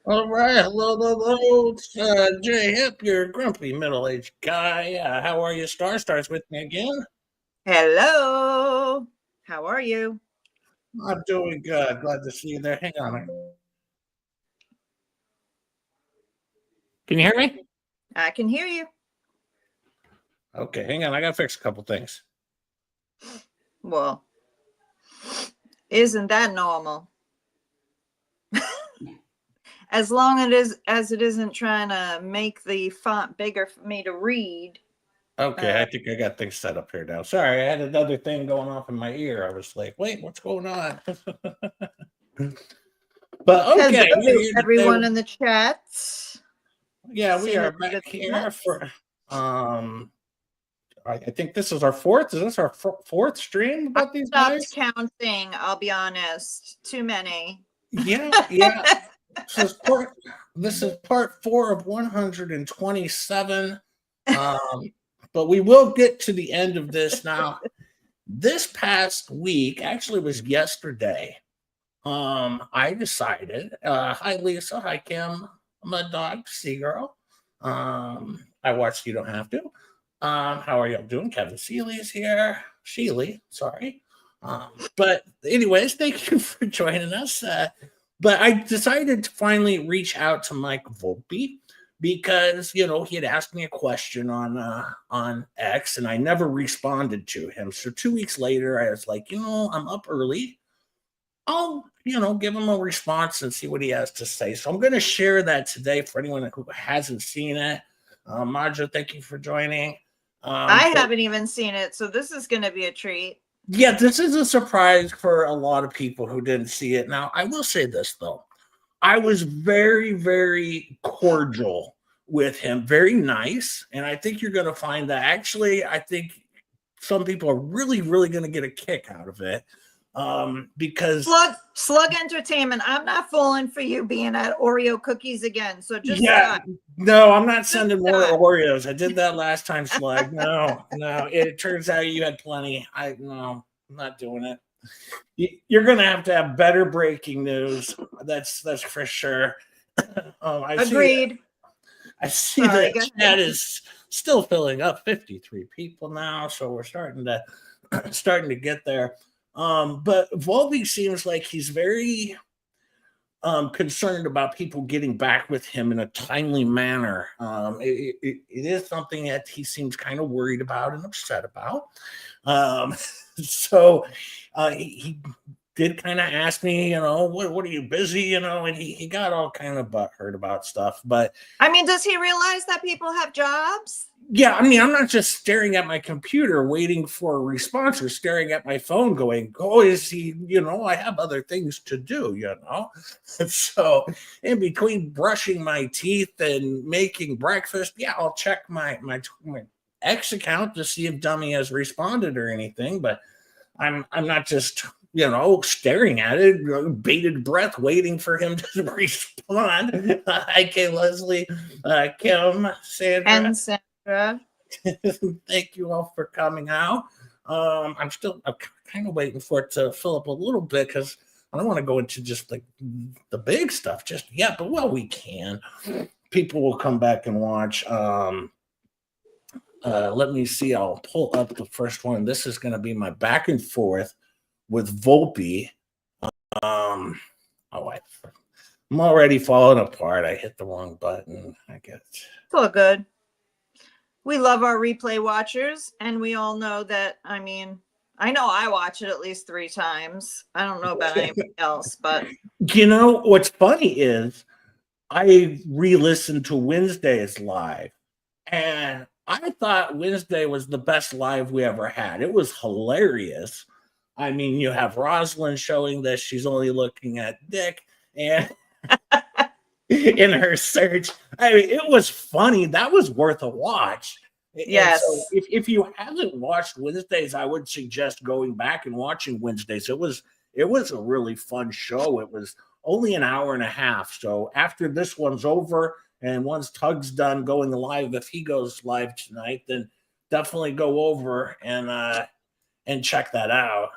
All right, hello, hello, hello. It's Jay Hip, your grumpy middle-aged guy. How are you, Star? Star's with me again. Hello. How are you? I'm doing good. Glad to see you there. Hang on. Can you hear me? I can hear you. Okay, hang on. I gotta fix a couple things. Well, isn't that normal? As long as it isn't trying to make the font bigger for me to read. Okay, Uh, I think I got things set up here now. Sorry, I had another thing going off in my ear. I was like, wait, what's going on? But okay, we're Hello, here today. everyone in the chat. Yeah, we Seeing a are bit back of here nuts. for I think this is our fourth. Is this our fourth stream I about these stopped guys? counting. I'll be honest. Too many. Yeah, yeah. This is part. This is part four of 127. Um, but we will get to the end of this now. This past week, actually, was yesterday. I decided. Hi, Lisa. Hi, Kim. I'm a dog, Sea Girl. I watched You Don't Have to. How are y'all doing? Kevin Seeley's here. Sheely, sorry. But anyways, thank you for joining us. But I decided to finally reach out to Mike Volpe because he had asked me a question on X and I never responded to him. So 2 weeks later, I was like, I'm up early. I'll give him a response and see what he has to say. So I'm going to share that today for anyone who hasn't seen it. Maja, thank you for joining. I But haven't even seen it, so this is going to be a treat. yeah, this is a surprise for a lot of people who didn't see it. Now, I will say this though. I was very, very cordial with him, very nice. And I think you're going to find that actually, I think some people are really, really going to get a kick out of it. Because, Slug Entertainment. I'm not falling for you being at Oreo cookies again. So just yeah, stop. no, I'm not Just sending more stop. Oreos. I did that last time, Slug. No, no, it turns out you had plenty. No, I'm not doing it. You're going to have better breaking news. That's for sure. I see. Agreed. I see Sorry, the go ahead. chat is still filling up. 53 people now, so we're starting to get there. But Volpe seems like he's very concerned about people getting back with him in a timely manner. It is something that he seems kind of worried about and upset about. Um, so he did kind of ask me, what are you busy, and he got all kind of butthurt about stuff. But I mean, does he realize that people have jobs? yeah, I mean, I'm not just staring at my computer waiting for a response or staring at my phone going, oh, is he, I have other things to do. So in between brushing my teeth and making breakfast, yeah, I'll check my X account to see if Dummy has responded or anything, but I'm not just staring at it, bated breath, waiting for him to respond. Hi, Kay Leslie, Kim, Sandra. And Sandra. Thank you all for coming out. I'm kind of waiting for it to fill up a little bit because I don't want to go into just like the big stuff just yet, but we can. People will come back and watch. Let me see. I'll pull up the first one. This is going to be my back and forth with Volpe. Um, oh, I'm already falling apart. I hit the wrong button. I guess. It's all good. We love our replay watchers, and we all know that. I mean, I know I watch it at least 3 times. I don't know about anybody else, but What's funny is I re-listened to Wednesday's live, and I thought Wednesday was the best live we ever had. It was hilarious. I mean, you have Rosalind showing that she's only looking at Dick, and in her search. I mean, it was funny. That was worth a watch. And so yes. if you haven't watched Wednesdays, I would suggest going back and watching Wednesdays. It was a really fun show. It was only an hour and a half. So after this one's over and once Tug's done going live, if he goes live tonight, then definitely go over and check that out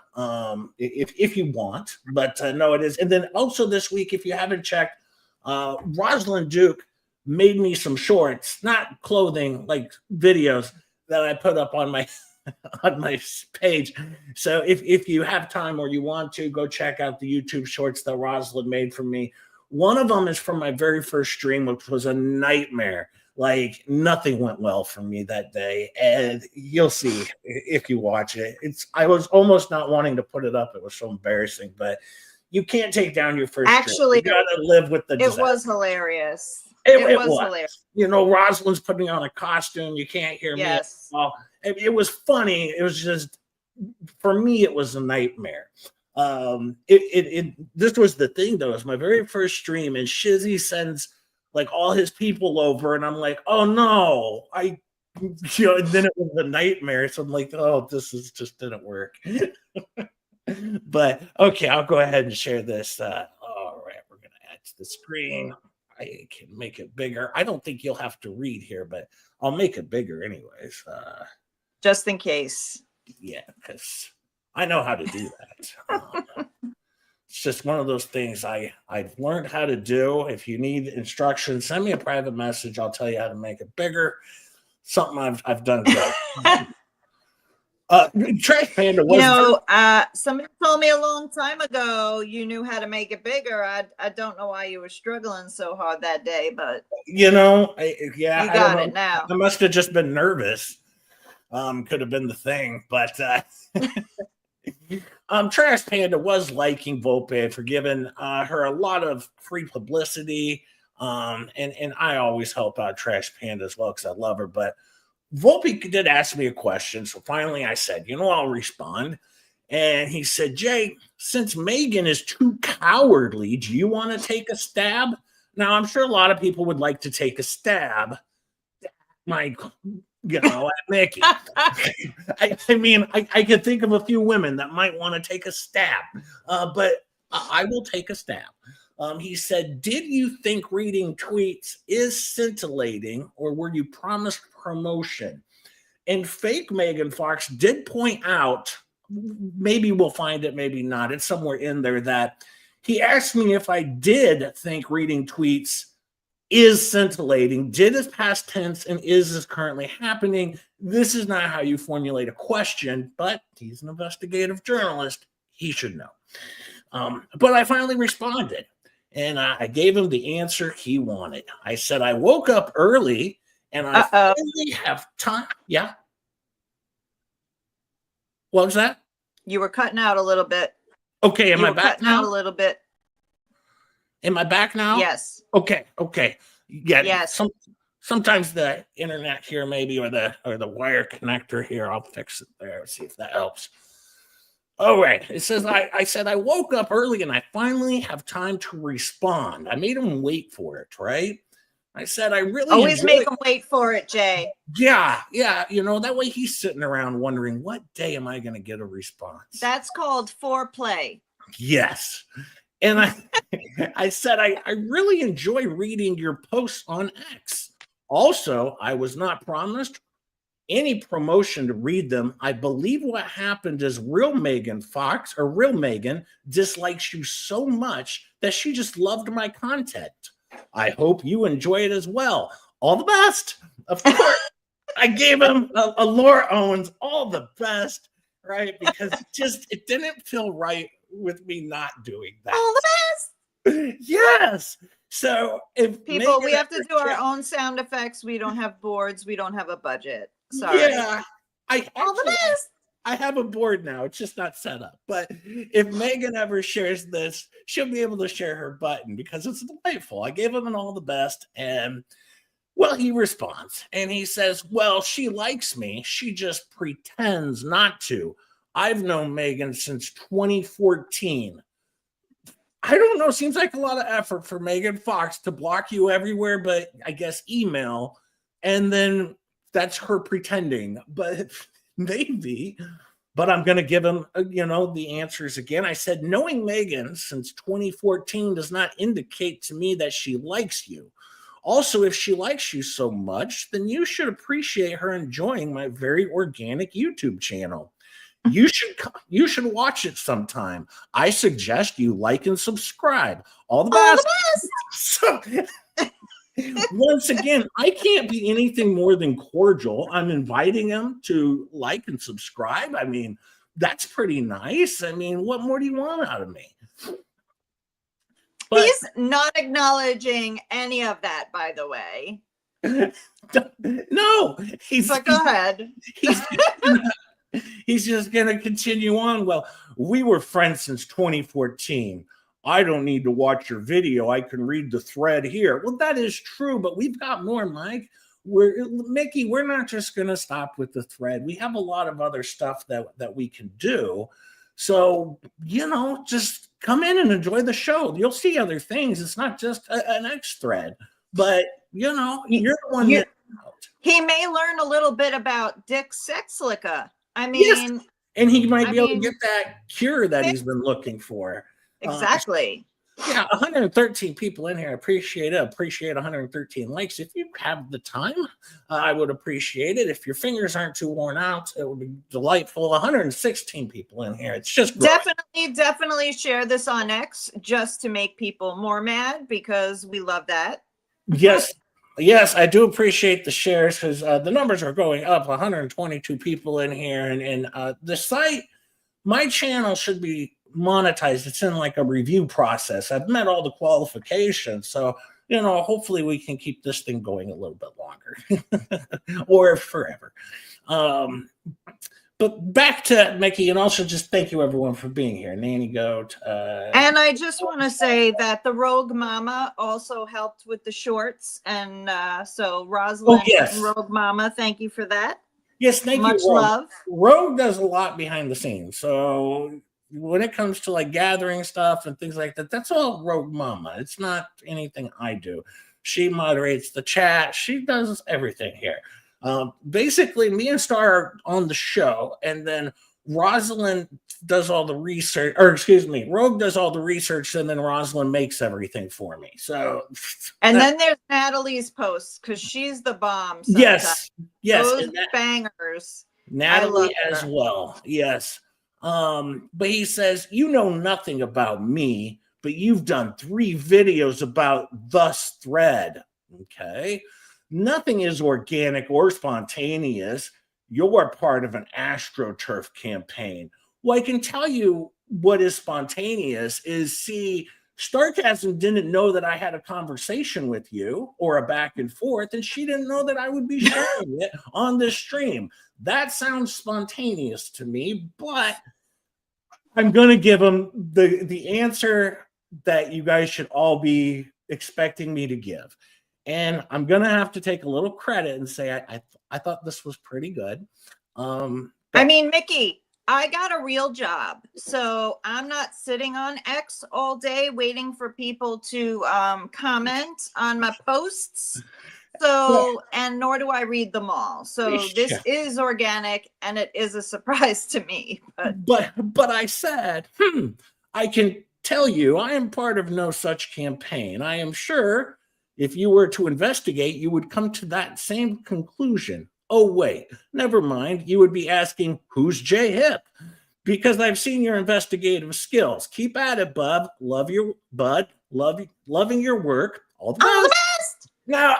if you want. But no, it is. And then also this week, if you haven't checked, Rosalind Duke made me some shorts, not clothing, like videos that I put up on my on my page. So if you have time or you want to, go check out the YouTube shorts that Rosalind made for me. One of them is from my very first stream, which was a nightmare. Like nothing went well for me that day, and you'll see if you watch it. I was almost not wanting to put it up. It was so embarrassing, but you can't take down your first Actually, stream. You gotta live with the disaster. It was hilarious. It was hilarious. You know, Rosalind's putting on a costume. You can't hear me at all. It was funny. It was just, for me, it was a nightmare. This was the thing though. It was my very first stream, and Shizzy sends like all his people over, and I'm like, oh no, and then it was a nightmare. So I'm like, oh, just didn't work. But okay, I'll go ahead and share this. All right, we're gonna add to the screen. I can make it bigger. I don't think you'll have to read here, but I'll make it bigger anyways. Just in case. Yeah, because I know how to do that. It's just one of those things I've learned how to do. If you need instructions, send me a private message. I'll tell you how to make it bigger. Something I've done good. Trash Panda was somebody told me a long time ago you knew how to make it bigger. I don't know why you were struggling so hard that day, but you got it now. I must have just been nervous. Could have been the thing, but Trash Panda was liking Volpe for giving her a lot of free publicity. And I always help out Trash Panda as well because I love her. But Volpe did ask me a question. So finally I said, I'll respond. And he said, Jay, since Megan is too cowardly, do you want to take a stab? Now, I'm sure a lot of people would like to take a stab. At Mickey. I could think of a few women that might want to take a stab, but I will take a stab. He said, did you think reading tweets is scintillating, or were you promised promotion? And fake Megan Fox did point out, maybe we'll find it, maybe not, it's somewhere in there, that he asked me if I did think reading tweets is scintillating, did is past tense, and is currently happening. This is not how you formulate a question, but he's an investigative journalist. He should know. But I finally responded, and I gave him the answer he wanted. I said, I woke up early, and I finally have time. Yeah? What was that? You were cutting out a little bit. Okay, am I back now? Out a little bit. Am I back now? Yes. Okay. Yeah. Yes. Sometimes the internet here, maybe, or the wire connector here, I'll fix it there. See if that helps. All right. It says I said I woke up early and I finally have time to respond. I made him wait for it, right? I said I really always make him wait for it, Jay. Yeah. That way he's sitting around wondering, what day am I going to get a response? That's called foreplay. Yes. And I said, I really enjoy reading your posts on X. Also, I was not promised any promotion to read them. I believe what happened is real Megan dislikes you so much that she just loved my content. I hope you enjoy it as well. All the best. Of course, I gave him a Laura Owens, all the best, right? Because it didn't feel right with me not doing that. All the best. Yes. So if people, we have to do our own sound effects. We don't have boards. We don't have a budget. Sorry. Yeah. All the best. I have a board now. It's just not set up. But if Megan ever shares this, she'll be able to share her button because it's delightful. I gave him an all the best, and well, he responds and he says, well, she likes me. She just pretends not to. I've known Megan since 2014. I don't know. Seems like a lot of effort for Megan Fox to block you everywhere, but I guess email. And then that's her pretending, but maybe. But I'm going to give him, the answers again. I said, knowing Megan since 2014 does not indicate to me that she likes you. Also, if she likes you so much, then you should appreciate her enjoying my very organic YouTube channel. you should watch it sometime. I suggest you like and subscribe. All the All best. the best. So, once again, I can't be anything more than cordial. I'm inviting him to like and subscribe. I mean, that's pretty nice. I mean, what more do you want out of me? But He's not acknowledging any of that, by the way. no, But go ahead. He's just going to continue on. Well, we were friends since 2014. I don't need to watch your video. I can read the thread here. Well, that is true, but we've got more, Mike. Mickey, we're not just going to stop with the thread. We have a lot of other stuff that we can do. So, just come in and enjoy the show. You'll see other things. It's not just an X thread, but you're the one that. He may learn a little bit about Dick Sexlica. I mean, yes. And he might be able to get that cure that he's been looking for. Exactly. Yeah, 113 people in here. I appreciate it. Appreciate 113 likes. If you have the time, I would appreciate it. If your fingers aren't too worn out, it would be delightful. 116 people in here. It's just growing. Definitely share this on X just to make people more mad, because we love that. Yes, I do appreciate the shares, because the numbers are going up. 122 people in here, and the site, my channel should be monetized. It's in like a review process. I've met all the qualifications, so hopefully we can keep this thing going a little bit longer or forever. But back to Mickey, and also just thank you everyone for being here. Nanny Goat. And I just want to say that the Rogue Mama also helped with the shorts, and so Rosalind and Rogue Mama, thank you for that. Yes, thank you. Much love. Rogue does a lot behind the scenes, so when it comes to like gathering stuff and things like that, that's all Rogue Mama. It's not anything I do. She moderates the chat. She does everything here. Basically, me and Star are on the show, and then Rosalind does all the research, or excuse me, Rogue does all the research, and then Rosalind makes everything for me. So, and then there's Natalie's posts, because she's the bomb sometimes. Yes, those bangers. Natalie as well. Yes. But he says, you know nothing about me, but you've done 3 videos about thus thread. Okay. Nothing is organic or spontaneous. You're part of an AstroTurf campaign. Well, I can tell you what is spontaneous is, see, Starcasm didn't know that I had a conversation with you or a back and forth, and she didn't know that I would be sharing it on this stream. That sounds spontaneous to me, but I'm going to give them the answer that you guys should all be expecting me to give. And I'm going to have to take a little credit and say I thought this was pretty good. I mean, Mickey, I got a real job. So I'm not sitting on X all day waiting for people to comment on my posts. So, and nor do I read them all. So this is organic, and it is a surprise to me. But I said, I can tell you I am part of no such campaign. I am sure if you were to investigate, you would come to that same conclusion. Oh, wait, never mind. You would be asking, who's Jay Hip? Because I've seen your investigative skills. Keep at it, bub. Love your bud. Loving your work. All the best. Now,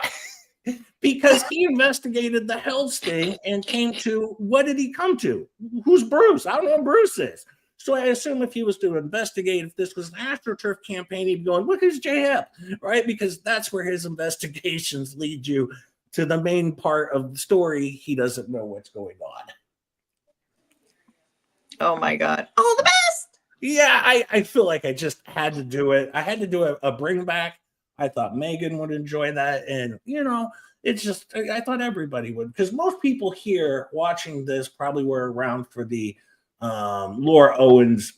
because he investigated the Hell Sting and came to, what did he come to? Who's Bruce? I don't know who Bruce is. So I assume if he was to investigate, if this was an AstroTurf campaign, he'd be going, look, who's Jay Hip, right? Because that's where his investigations lead you to the main part of the story. He doesn't know what's going on. Oh my God. All the best. Yeah, I feel like I just had to do it. I had to do a bring back. I thought Megan would enjoy that. And, it's just, I thought everybody would, because most people here watching this probably were around for the Laura Owens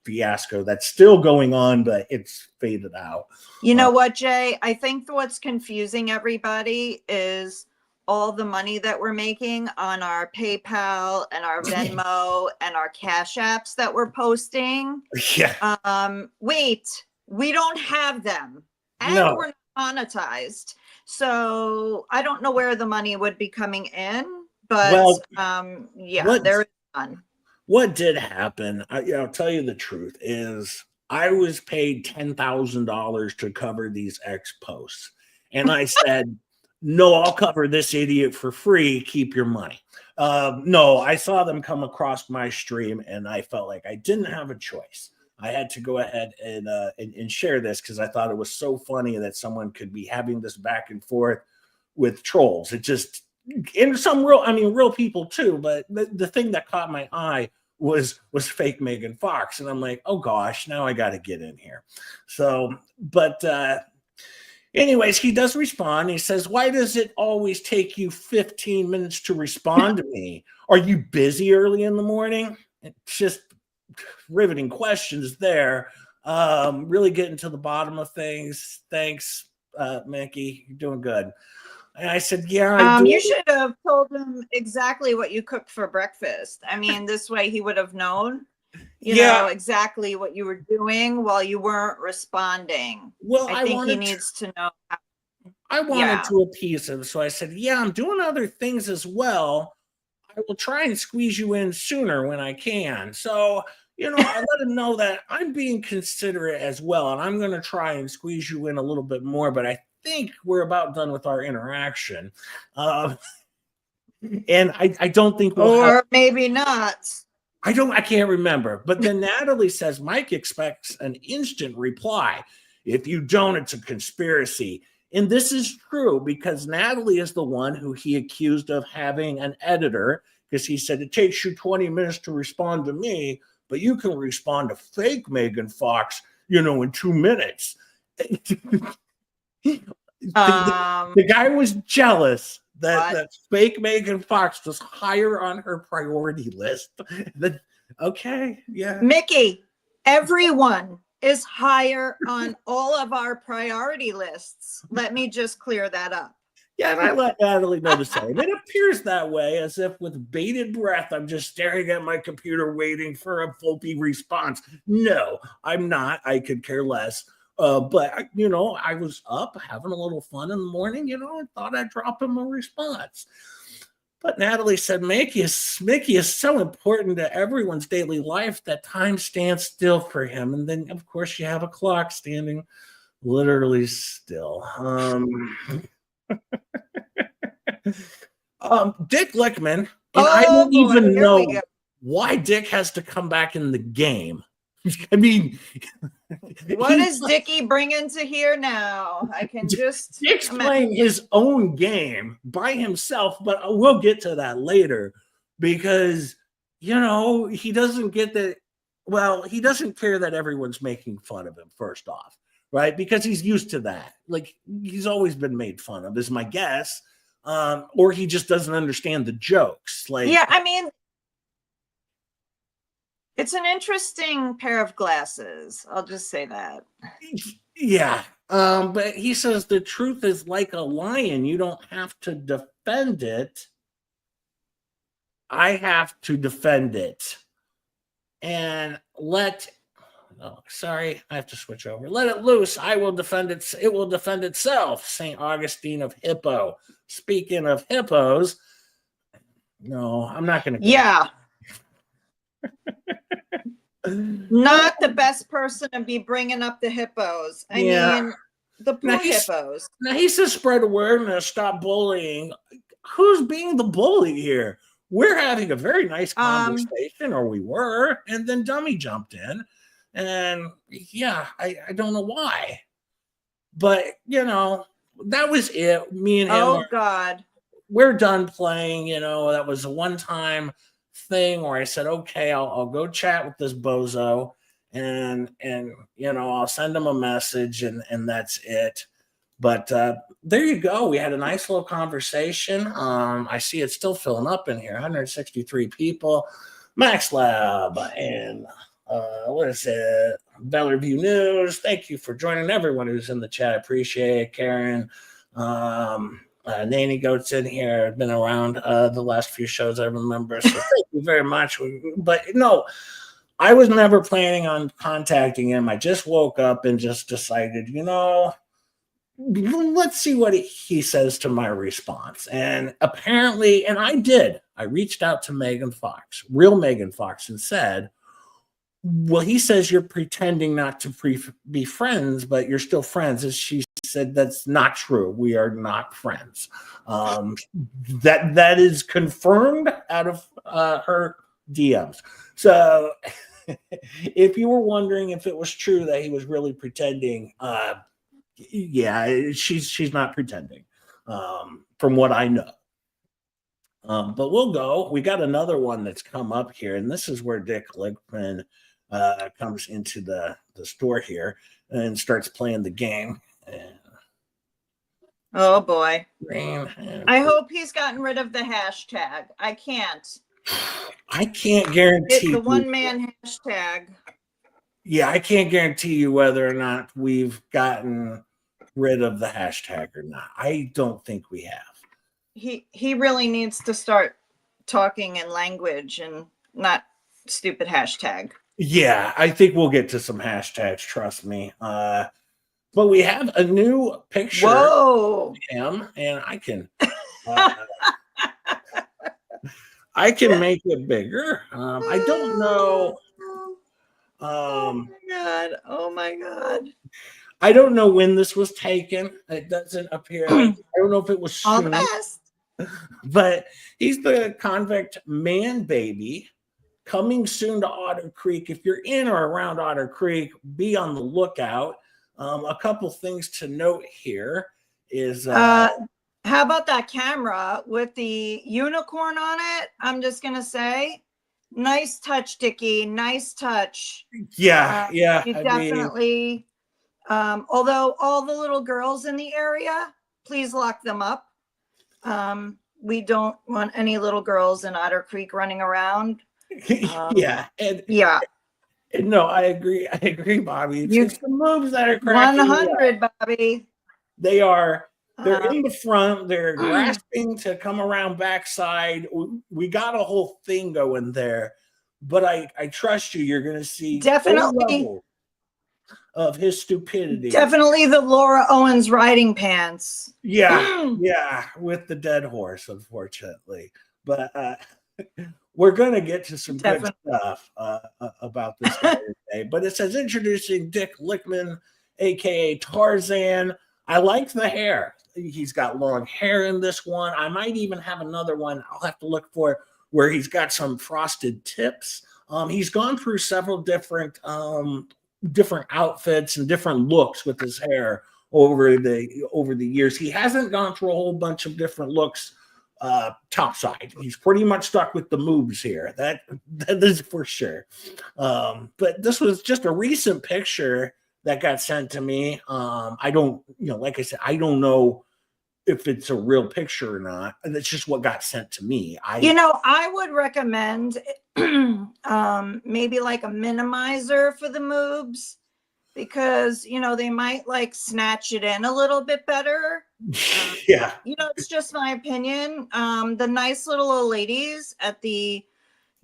fiasco that's still going on, but it's faded out. You know what, Jay? I think what's confusing everybody is all the money that we're making on our PayPal and our Venmo and our Cash Apps that we're posting. Yeah. Wait, we don't have them, and we're not monetized. So I don't know where the money would be coming in, but there is none. what did happen, I'll tell you the truth, is I was paid $10,000 to cover these X posts. And I said, no, I'll cover this idiot for free. Keep your money. No, I saw them come across my stream and I felt like I didn't have a choice. I had to go ahead and share this because I thought it was so funny that someone could be having this back and forth with trolls. It just, and some real people too. But the thing that caught my eye was fake Megan Fox, and I'm like, oh gosh, now I got to get in here. So, but anyways, he does respond. He says, why does it always take you 15 minutes to respond to me? Are you busy early in the morning? It's just riveting questions there. Really getting to the bottom of things. Thanks, Mickey. You're doing good. And I said, yeah, I do. You should have told him exactly what you cooked for breakfast. I mean, this way he would have known, you know, exactly what you were doing while you weren't responding. Well, I think he needs to know. I wanted to appease him. So I said, yeah, I'm doing other things as well. I will try and squeeze you in sooner when I can. So, you know, I let him know that I'm being considerate as well. And I'm going to try and squeeze you in a little bit more. But I think we're about done with our interaction. And I don't think maybe not. I can't remember. But then Natalie says Mike expects an instant reply. If you don't, it's a conspiracy. And this is true because Natalie is the one who he accused of having an editor, because he said it takes you 20 minutes to respond to me, but you can respond to fake Megan Fox, you know, in 2 minutes. The guy was jealous that fake Megan Fox was higher on her priority list. Okay, yeah. Mickey, everyone is higher on all of our priority lists. Let me just clear that up. Yeah, and I let Natalie know the same. It appears that way, as if with bated breath, I'm just staring at my computer waiting for a Volpe response. No, I'm not. I could care less. But, you know, I was up having a little fun in the morning, you know, and thought I'd drop him a response. But Natalie said, Mickey is so important to everyone's daily life that time stands still for him. And then, of course, you have a clock standing literally still. Dick Lickman, and I don't even know why Dick has to come back in the game. I mean, what is Dicky bringing to here now? I can just Dick's playing his own game by himself, but we'll get to that later because, you know, he doesn't get that. Well, he doesn't care that everyone's making fun of him, first off, right? Because he's used to that. Like, he's always been made fun of, is my guess. Or he just doesn't understand the jokes. Like, yeah, I mean, it's an interesting pair of glasses. I'll just say that. Yeah. But he says the truth is like a lion. You don't have to defend it. I have to defend it. And I have to switch over. Let it loose. I will defend it. It will defend itself. St. Augustine of Hippo. Speaking of hippos, no, I'm not going to. Yeah. Not the best person to be bringing up the hippos. I mean, the poor hippos. Now he says spread awareness, stop bullying. Who's being the bully here? We're having a very nice conversation, or we were, and then Dummy jumped in. And yeah, I don't know why. But, you know, that was it. Me and him. God. We're done playing, you know. That was a one-time thing where I said, okay, I'll go chat with this bozo and you know, I'll send him a message and that's it. But there you go. We had a nice little conversation. I see it's still filling up in here. 163 people. Max Lab and what is it? Bellevue News. Thank you for joining everyone who's in the chat. I appreciate it. Karen, Nanny Goat's in here. I've been around the last few shows, I remember. So thank you very much. But no, I was never planning on contacting him. I just woke up and just decided, you know, let's see what he says to my response. And apparently, and I did. I reached out to Megan Fox, real Megan Fox, and said, well, he says you're pretending not to be friends, but you're still friends. And she said, that's not true. We are not friends. That is confirmed out of her DMs. So if you were wondering if it was true that he was really pretending, yeah, she's not pretending, from what I know. But we'll go. We got another one that's come up here, and this is where Dick Lickman comes into the store here and starts playing the game. Oh boy. I hope he's gotten rid of the hashtag. I can't guarantee the one-man hashtag. Yeah, I can't guarantee you whether or not we've gotten rid of the hashtag or not. I don't think we have. He really needs to start talking in language and not stupid hashtag. Yeah, I think we'll get to some hashtags, trust me. But we have a new picture. Whoa. Of him, and I can I can make it bigger. I don't know. Oh my God. I don't know when this was taken. It doesn't appear. I don't know if it was all soon, the best. But he's the convict man baby coming soon to Otter Creek. If you're in or around Otter Creek, be on the lookout. A couple things to note here is how about that camera with the unicorn on it? I'm just gonna say, nice touch, Dickey. Nice touch. Yeah. You definitely. Although all the little girls in the area, please lock them up. We don't want any little girls in Otter Creek running around. Yeah. No, I agree. I agree, Bobby. It's the moves that are cracking 100, Bobby. They're in the front. They're grasping to come around backside. We got a whole thing going there, but I trust you. You're going to see definitely of his stupidity. Definitely the Laura Owens riding pants. Yeah, with the dead horse, unfortunately. But we're going to get to some good stuff about this guy today. But it says, introducing Dick Lickman, a.k.a. Tarzan. I like the hair. He's got long hair in this one. I might even have another one. I'll have to look for it, where he's got some frosted tips. He's gone through several different outfits and different looks with his hair over the years. He hasn't gone through a whole bunch of different looks topside. He's pretty much stuck with the moves here. That is for sure. But this was just a recent picture that got sent to me. I don't, like I said, I don't know if it's a real picture or not. And it's just what got sent to me. I would recommend maybe like a minimizer for the moves, because they might like snatch it in a little bit better. Yeah. It's just my opinion. The nice little old ladies at the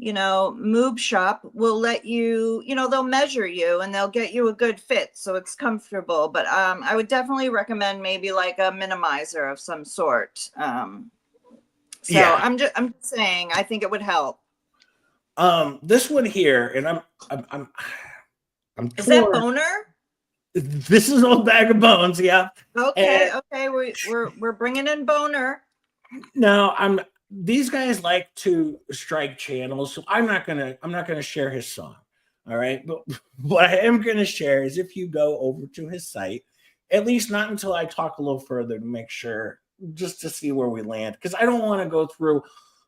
moob shop will let you, they'll measure you and they'll get you a good fit, so it's comfortable. But I would definitely recommend maybe like a minimizer of some sort. I'm just saying, I think it would help. This one here, and I'm is that Boner? This is Old Bag of Bones, yeah. Okay, we're bringing in Boner. No, these guys like to strike channels, so I'm not gonna share his song. All right, but what I am gonna share is, if you go over to his site, at least not until I talk a little further to make sure, just to see where we land, because I don't want to go through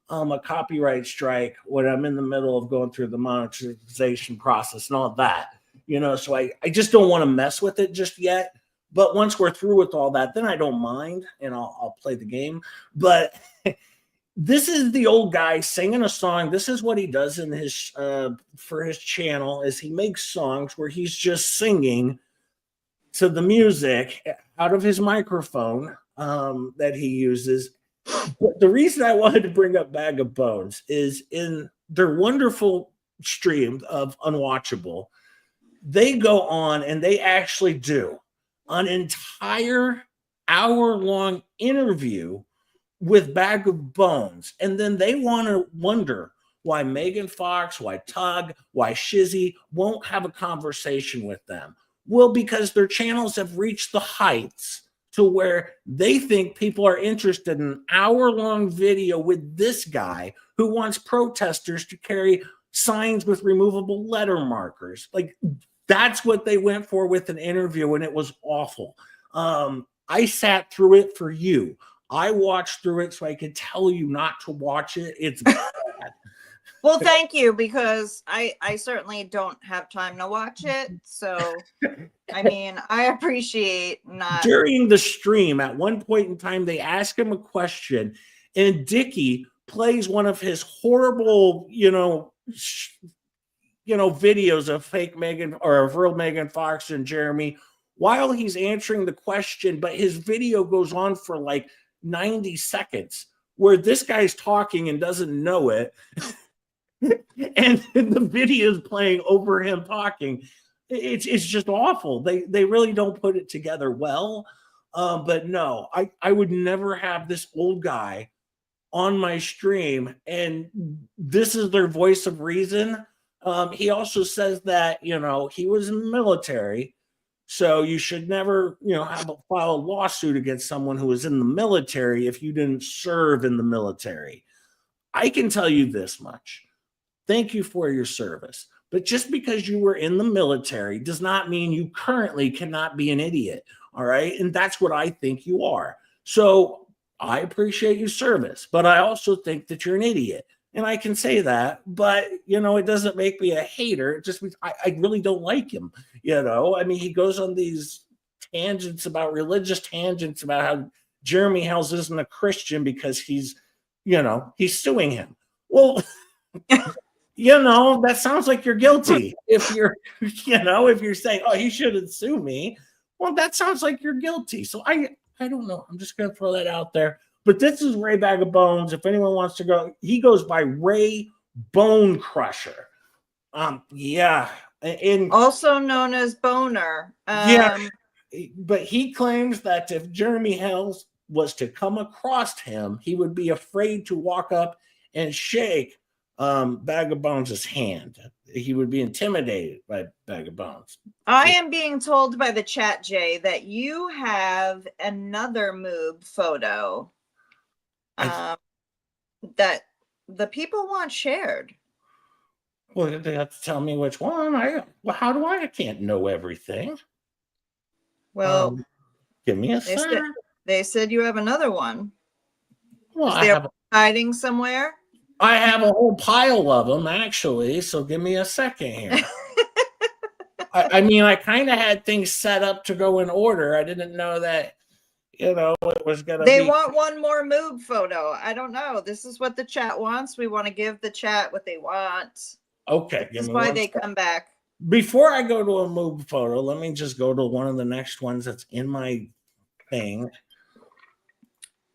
a copyright strike when I'm in the middle of going through the monetization process and all that. So I just don't want to mess with it just yet. But once we're through with all that, then I don't mind, and I'll play the game. But this is the old guy singing a song. This is what he does in his for his channel, is he makes songs where he's just singing to the music out of his microphone that he uses. But the reason I wanted to bring up Bag of Bones is, in their wonderful stream of Unwatchable, they go on and they actually do an entire hour-long interview with Bag of Bones, and then they want to wonder why Megan Fox, why Tug, why Shizzy won't have a conversation with them. Well, because their channels have reached the heights to where they think people are interested in an hour-long video with this guy who wants protesters to carry signs with removable letter markers. Like, that's what they went for with an interview, and it was awful. I sat through it for you. I watched through it so I could tell you not to watch it. It's bad. Well, thank you, because I certainly don't have time to watch it. So, I mean, I appreciate not. During the stream, at one point in time, they ask him a question, and Dickey plays one of his horrible, videos of fake Megan or of real Megan Fox and Jeremy while he's answering the question, but his video goes on for like 90 seconds where this guy's talking and doesn't know it. And the video is playing over him talking. It's just awful. They really don't put it together well. But no, I would never have this old guy on my stream, and this is their voice of reason. He also says that, he was in the military, so you should never, file a lawsuit against someone who was in the military if you didn't serve in the military. I can tell you this much. Thank you for your service. But just because you were in the military does not mean you currently cannot be an idiot. All right. And that's what I think you are. So I appreciate your service, but I also think that you're an idiot. And I can say that, but, it doesn't make me a hater. It just means I really don't like him. I mean, he goes on these religious tangents about how Jeremy Hells isn't a Christian because he's suing him. Well, that sounds like you're guilty. If you're, if you're saying, oh, he shouldn't sue me, well, that sounds like you're guilty. So I don't know. I'm just going to throw that out there. But this is Ray Bag of Bones. If anyone wants to go, he goes by Ray Bone Crusher. Yeah. And also known as Boner. Yeah. But he claims that if Jeremy Hells was to come across him, he would be afraid to walk up and shake Bag of Bones' hand. He would be intimidated by Bag of Bones. I am being told by the chat, Jay, that you have another Moob photo that the people want shared. Well, they have to tell me which one. How do I can't know everything. Well, give me a second. They said you have another one. Well, is there hiding somewhere? I have a whole pile of them, actually, so give me a second here. I mean, I kind of had things set up to go in order. I didn't know that, it was going to be... They want one more Moob photo. I don't know. This is what the chat wants. We want to give the chat what they want. Okay. That's why they come back. Before I go to a Moob photo, let me just go to one of the next ones that's in my thing.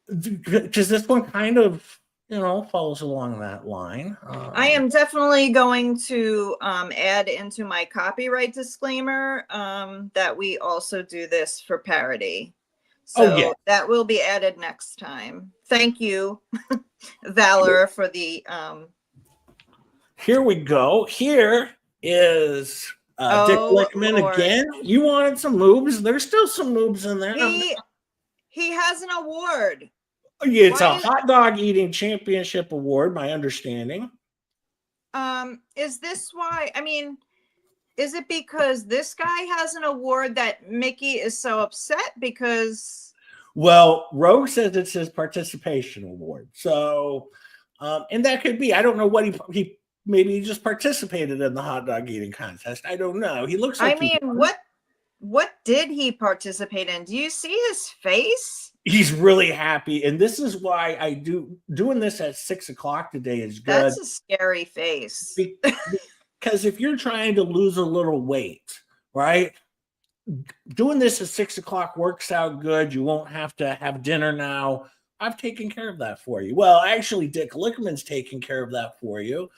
Because this one kind of... follows along that line. I am definitely going to add into my copyright disclaimer that we also do this for parody. So that will be added next time. Thank you, Valor, for the... Here we go. Here is Dick Lickman again. You wanted some moves. There's still some moves in there. He has an award. It's a hot dog eating championship award, my understanding. Is this why? I mean, is it because this guy has an award that Mickey is so upset because? Well, Rogue says it's his participation award. So, and that could be. I don't know what he maybe he just participated in the hot dog eating contest. I don't know. He looks like. I mean, what did he participate in? Do you see his face? He's really happy, and this is why I doing this at 6:00 today is good. That's a scary face. Because if you're trying to lose a little weight, right? Doing this at 6:00 works out good. You won't have to have dinner now. I've taken care of that for you. Well, actually, Dick Lickman's taking care of that for you.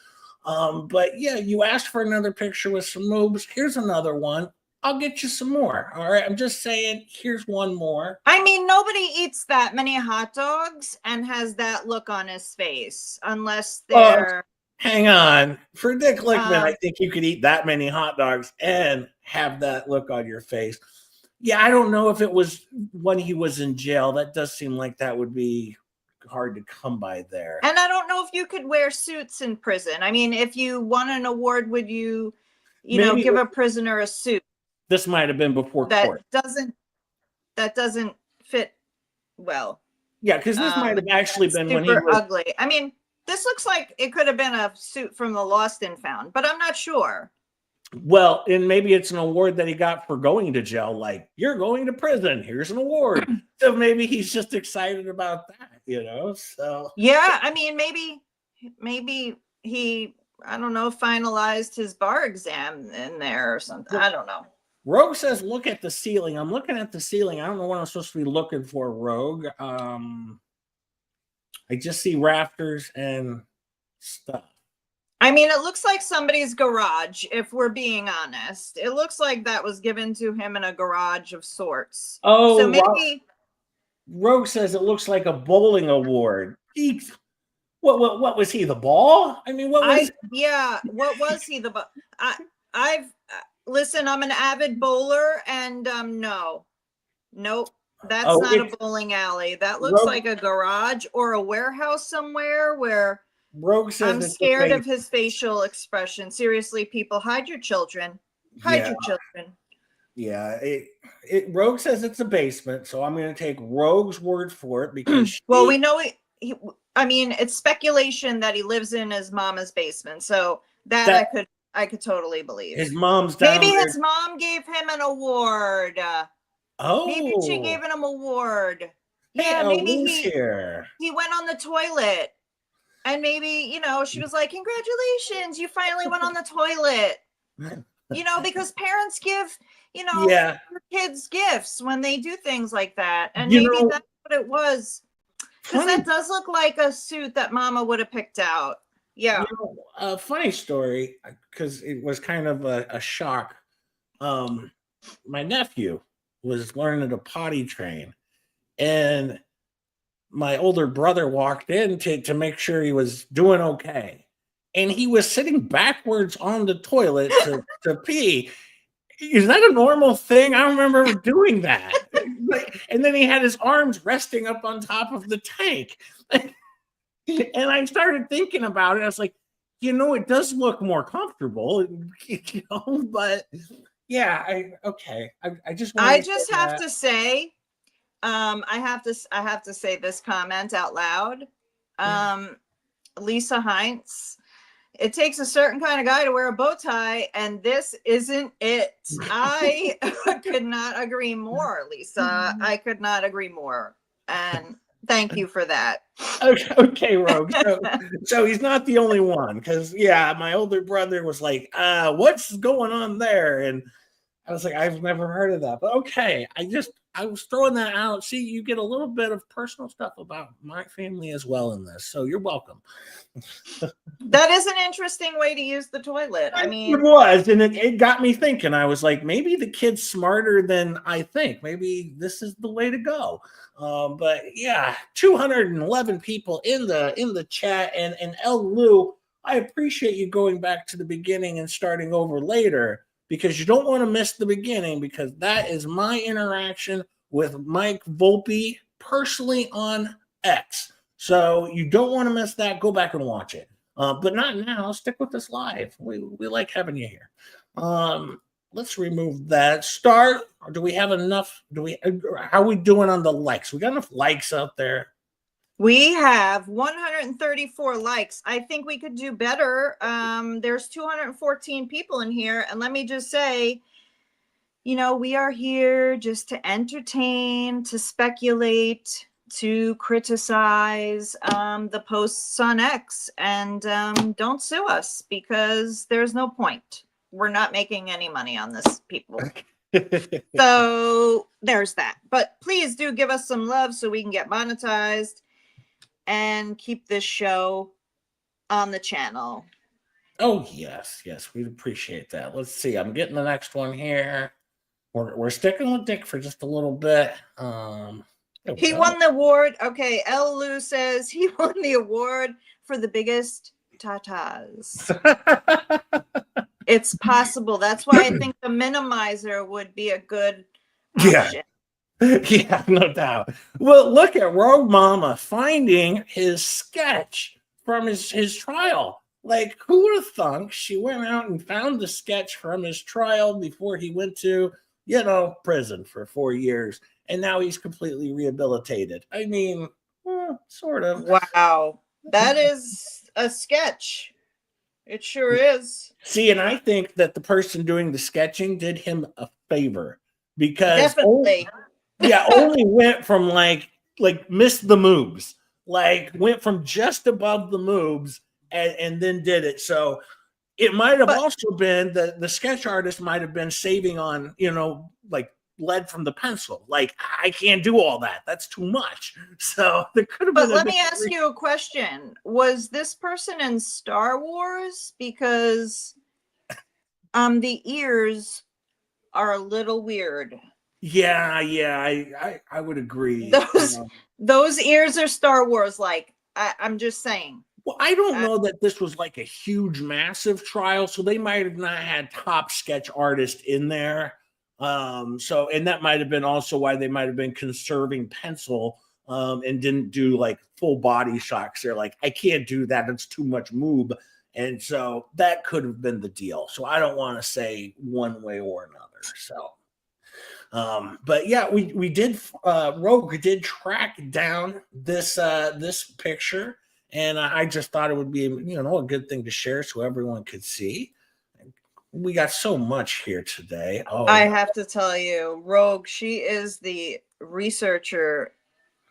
But yeah, you asked for another picture with some moves. Here's another one. I'll get you some more. All right. I'm just saying, here's one more. I mean, nobody eats that many hot dogs and has that look on his face unless they're. Hang on. For Dick Lickman, I think you could eat that many hot dogs and have that look on your face. Yeah, I don't know if it was when he was in jail. That does seem like that would be hard to come by there. And I don't know if you could wear suits in prison. I mean, if you won an award, would you know, give a prisoner a suit? This might have been before court. That doesn't fit well. Yeah, because this might have actually been when he was ugly. I mean, this looks like it could have been a suit from the Lost and Found, but I'm not sure. Well, and maybe it's an award that he got for going to jail. Like, you're going to prison. Here's an award. So maybe he's just excited about that, you know? So yeah, I mean, maybe he, I don't know, finalized his bar exam in there or something. I don't know. Rogue says, look at the ceiling. I'm looking at the ceiling. I don't know what I'm supposed to be looking for, Rogue. I just see rafters and stuff. I mean, it looks like somebody's garage, if we're being honest. It looks like that was given to him in a garage of sorts. Oh, so maybe Rogue says it looks like a bowling award. What was he, the ball? I mean, what was he, the ball? Listen, I'm an avid bowler, and nope, that's not a bowling alley. That looks like a garage or a warehouse somewhere where Rogue says I'm scared of his facial expression. Seriously, people, hide your children. Hide your children. Yeah, Rogue says it's a basement, so I'm going to take Rogue's word for it because we know I mean, it's speculation that he lives in his mama's basement, so that I could totally believe. His mom's down Maybe his mom gave him an award. Maybe she gave him an award. Yeah, maybe he went on the toilet. And maybe, you know, she was like, congratulations, you finally went on the toilet. You know, because parents give, you know, their kids gifts when they do things like that. And maybe that's what it was. Because that does look like a suit that mama would have picked out. Yeah. You know, a funny story, because it was kind of a shock. My nephew was learning to potty train, and my older brother walked in to make sure he was doing okay. And he was sitting backwards on the toilet to pee. Is that a normal thing? I don't remember doing that. And then he had his arms resting up on top of the tank. And I started thinking about it. I was like, you know, it does look more comfortable, you know, but yeah, I just have to say, I have to say this comment out loud. Lisa Heinz, it takes a certain kind of guy to wear a bow tie, and this isn't it. I could not agree more, Lisa. I could not agree more. And thank you for that. Okay, Rogue. So he's not the only one, because my older brother was like, what's going on there? And I was like, I've never heard of that. But okay, I was throwing that out. See, you get a little bit of personal stuff about my family as well in this. So you're welcome. That is an interesting way to use the toilet. I mean, it was, and it got me thinking. I was like, maybe the kid's smarter than I think. Maybe this is the way to go. But yeah, 211 people in the chat, and El Lou, I appreciate you going back to the beginning and starting over later, because you don't want to miss the beginning, because that is my interaction with Mike Volpe personally on X. So you don't want to miss that. Go back and watch it. But not now. Stick with us live. We like having you here. Let's remove that. Start. Or do we have enough? How are we doing on the likes? We got enough likes out there? We have 134 likes. I think we could do better. There's 214 people in here. And let me just say, you know, we are here just to entertain, to speculate, to criticize the posts on X. And don't sue us, because there's no point. We're not making any money on this, people. So there's that. But please do give us some love so we can get monetized and keep this show on the channel. Oh, yes, we'd appreciate that. Let's see. I'm getting the next one here. we're sticking with Dick for just a little bit. He won the award. Okay, L. Lou says he won the award for the biggest tatas. It's possible. That's why I think the minimizer would be a good option. Yeah, no doubt. Well, look at Rogue Mama finding his sketch from his trial. Like, who would have thunk she went out and found the sketch from his trial before he went to, prison for 4 years, and now he's completely rehabilitated. I mean, sort of. Wow, that is a sketch. It sure is. See, and I think that the person doing the sketching did him a favor because definitely. Only went from like missed the moves, like went from just above the moves and then did it. So it might have also been that the sketch artist might have been saving on, like lead from the pencil. Like, I can't do all that. That's too much. So there could have been. But let me ask you a question. Was this person in Star Wars? Because the ears are a little weird. Yeah, I would agree. Those ears are Star Wars. Like, I'm just saying. Well, I don't know that this was like a huge, massive trial, so they might have not had top sketch artists in there. And that might have been also why they might have been conserving pencil and didn't do like full body shots. They're like, I can't do that; it's too much moob, and so that could have been the deal. So I don't want to say one way or another. So. But yeah, we did. Rogue did track down this picture, and I just thought it would be a good thing to share so everyone could see. We got so much here today. Oh, I have to tell you, Rogue, she is the researcher.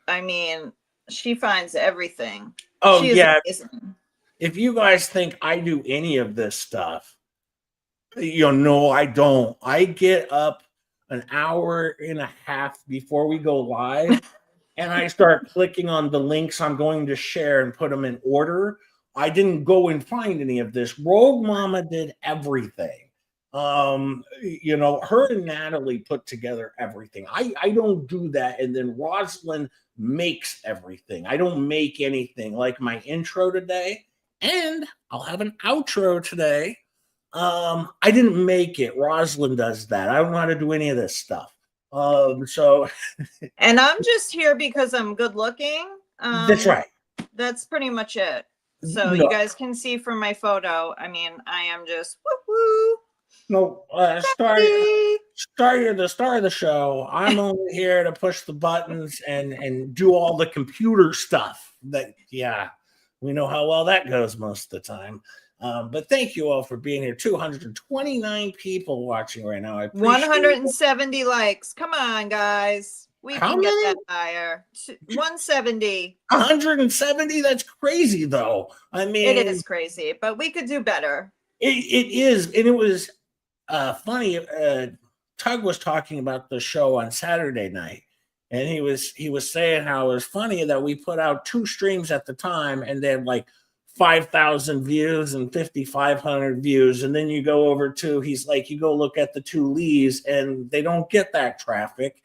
I mean, she finds everything. Oh, yeah. If you guys think I do any of this stuff, no, I don't. I get up an hour and a half before we go live and I start clicking on the links I'm going to share and put them in order. I didn't go and find any of this. Rogue Mama did everything. Her and Natalie put together everything. I don't do that. And then Rosalind makes everything. I don't make anything, like my intro today. And I'll have an outro today. I didn't make it. Rosalind does that. I don't know how to do any of this stuff. And I'm just here because I'm good looking. That's right. That's pretty much it. So you guys can see from my photo. I mean, I am just woo-woo. No, the star of the show. I'm only here to push the buttons and do all the computer stuff. We know how well that goes most of the time. But thank you all for being here. 229 people watching right now. I appreciate 170 likes. Come on, guys. We can get that higher. 170. 170? That's crazy, though. I mean, it is crazy, but we could do better. It is. And it was funny. Tug was talking about the show on Saturday night. And he was saying how it was funny that we put out 2 streams at the time and then like 5,000 views and 5,500 views. And then you go over to, he's like, you go look at the 2 leads and they don't get that traffic.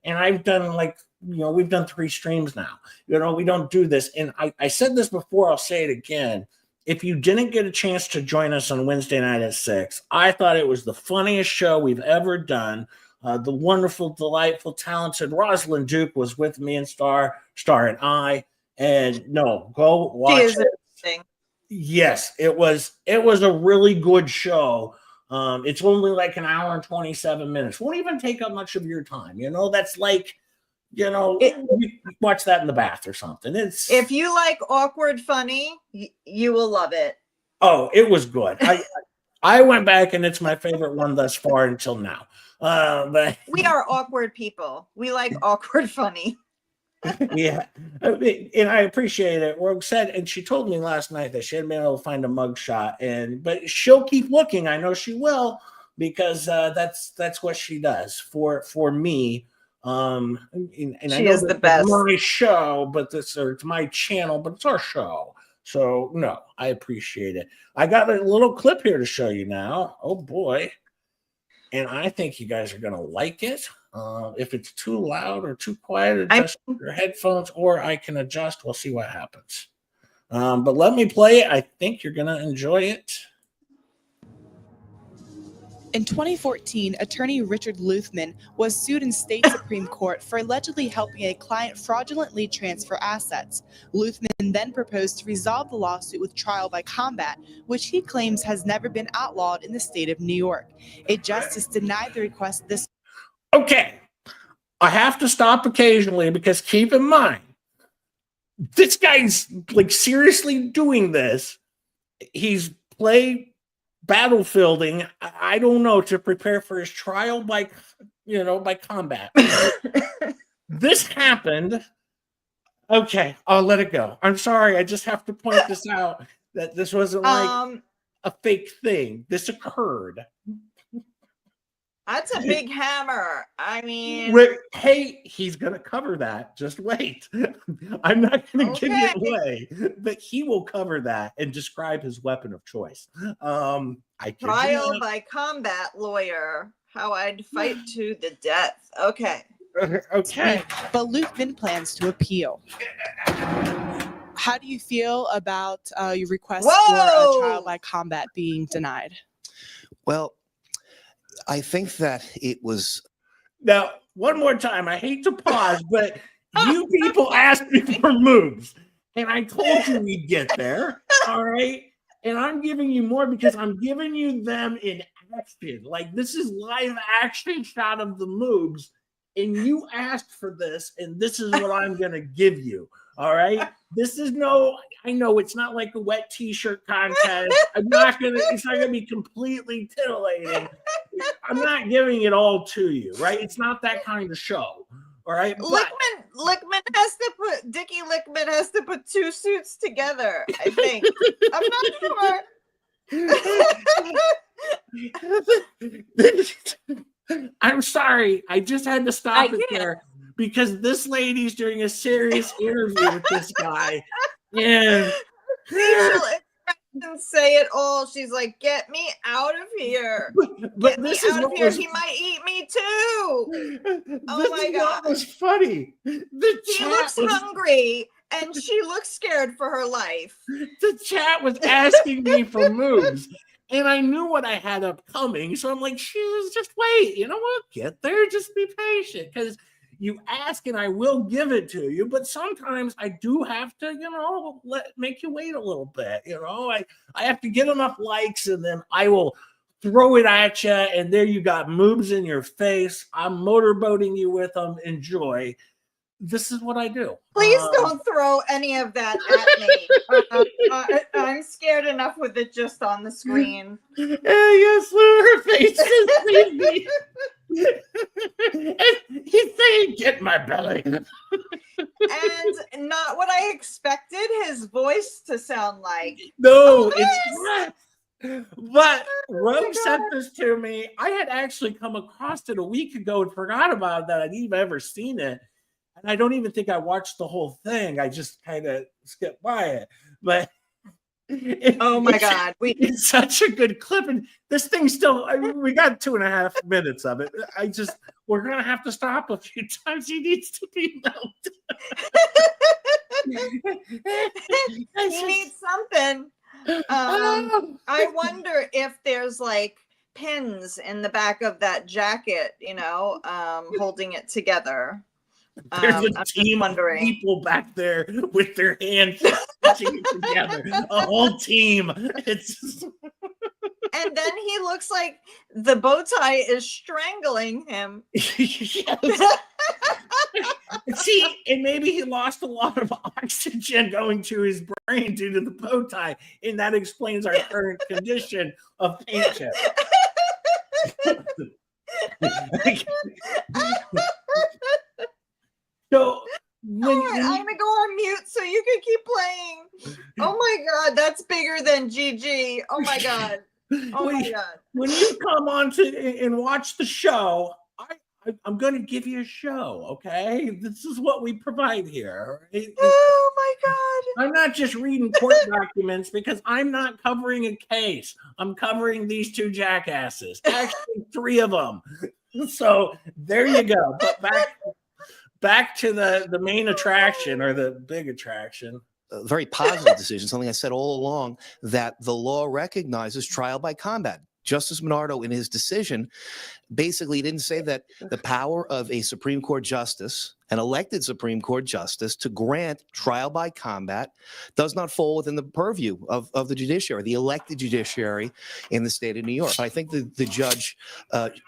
And I've done we've done 3 streams now. We don't do this. And I said this before, I'll say it again. If you didn't get a chance to join us on Wednesday night at 6, I thought it was the funniest show we've ever done. The wonderful, delightful, talented Rosalind Duke was with me and Star and I. And no, go watch it. Yes, it was a really good show. It's only like an hour and 27 minutes. Won't even take up much of your time. That's like, you watch that in the bath or something. If you like awkward funny, you will love it. Oh, it was good. I went back and it's my favorite one thus far until now. But we are awkward people. We like awkward funny. Yeah, and I appreciate it. Rogue said, and she told me last night that she hadn't been able to find a mugshot, but she'll keep looking. I know she will, because that's what she does for me. And she I know is the best. It's my show, but it's my channel, but it's our show. So no, I appreciate it. I got a little clip here to show you now. Oh boy. and I think you guys are going to like it. If it's too loud or too quiet, adjust your headphones, or I can adjust. We'll see what happens. But let me play it. I think you're going to enjoy it. In 2014, attorney Richard Lickman was sued in state Supreme Court for allegedly helping a client fraudulently transfer assets. Lickman then proposed to resolve the lawsuit with trial by combat, which he claims has never been outlawed in the state of New York. A justice denied the request this. Okay, I have to stop occasionally because keep in mind, this guy's like seriously doing this. He's played battlefielding, I don't know, to prepare for his trial by combat. This happened. Okay, I'll let it go. I'm sorry. I just have to point this out that this wasn't like a fake thing. This occurred. That's a big hammer. I mean, hey, he's gonna cover that. Just wait. I'm not gonna give it away, but he will cover that and describe his weapon of choice. Trial by combat lawyer. How I'd fight to the death. Okay. Okay. But Lickman plans to appeal. How do you feel about your request for a trial by combat being denied? Well, I think that it was. Now, one more time, I hate to pause, but you people asked me for moves, and I told you we'd get there. All right. And I'm giving you more because I'm giving you them in action. Like, this is live action shot of the moves, and you asked for this, and this is what I'm going to give you. All right. This is I know it's not like a wet t-shirt contest. It's not going to be completely titillating. I'm not giving it all to you, right? It's not that kind of show. All right. Dickey Lickman has to put two suits together, I think. I'm not sure. I'm sorry. I just had to stop it there because this lady's doing a serious interview with this guy. And and say it all. She's like, "Get me out of here! But this is what was, he might eat me too." Oh my God, that was funny. She looks hungry and she looks scared for her life. The chat was asking me for moves, and I knew what I had upcoming, so I'm like, just wait. You know what? Get there. Just be patient, because you ask and I will give it to you, but sometimes I do have to, make you wait a little bit. I have to get enough likes, and then I will throw it at you, and there you got moves in your face. I'm motorboating you with them. Enjoy. This is what I do. Please don't throw any of that at me. I'm scared enough with it just on the screen. Yes, her face is me. He's saying, "Get my belly." And not what I expected his voice to sound like. No, it's not. But Rogue sent this to me. I had actually come across it a week ago and forgot about that. I'd even ever seen it. And I don't even think I watched the whole thing. I just kind of skipped by it. But oh my God, it's such a good clip. And this thing still, we got 2.5 minutes of it. We're going to have to stop a few times. He needs to be melted. He needs something. I wonder if there's like pins in the back of that jacket, holding it together. There's a team of people back there with their hands stitching it together. A whole team. And then he looks like the bow tie is strangling him. See, and maybe he lost a lot of oxygen going to his brain due to the bow tie, and that explains our current condition of paint chip. So I'm gonna go on mute so you can keep playing. Oh my God, that's bigger than GG. Oh my God. Oh my God. When you come on and watch the show, I'm going to give you a show, okay? This is what we provide here. Oh my God. I'm not just reading court documents because I'm not covering a case. I'm covering these two jackasses. Actually, three of them. So there you go. But back to the main attraction, or the big attraction. A very positive decision, something I said all along, that the law recognizes trial by combat. Justice Minardo, in his decision, basically didn't say that the power of a Supreme Court justice, an elected Supreme Court justice, to grant trial by combat does not fall within the purview of the judiciary, the elected judiciary in the state of New York. I think the judge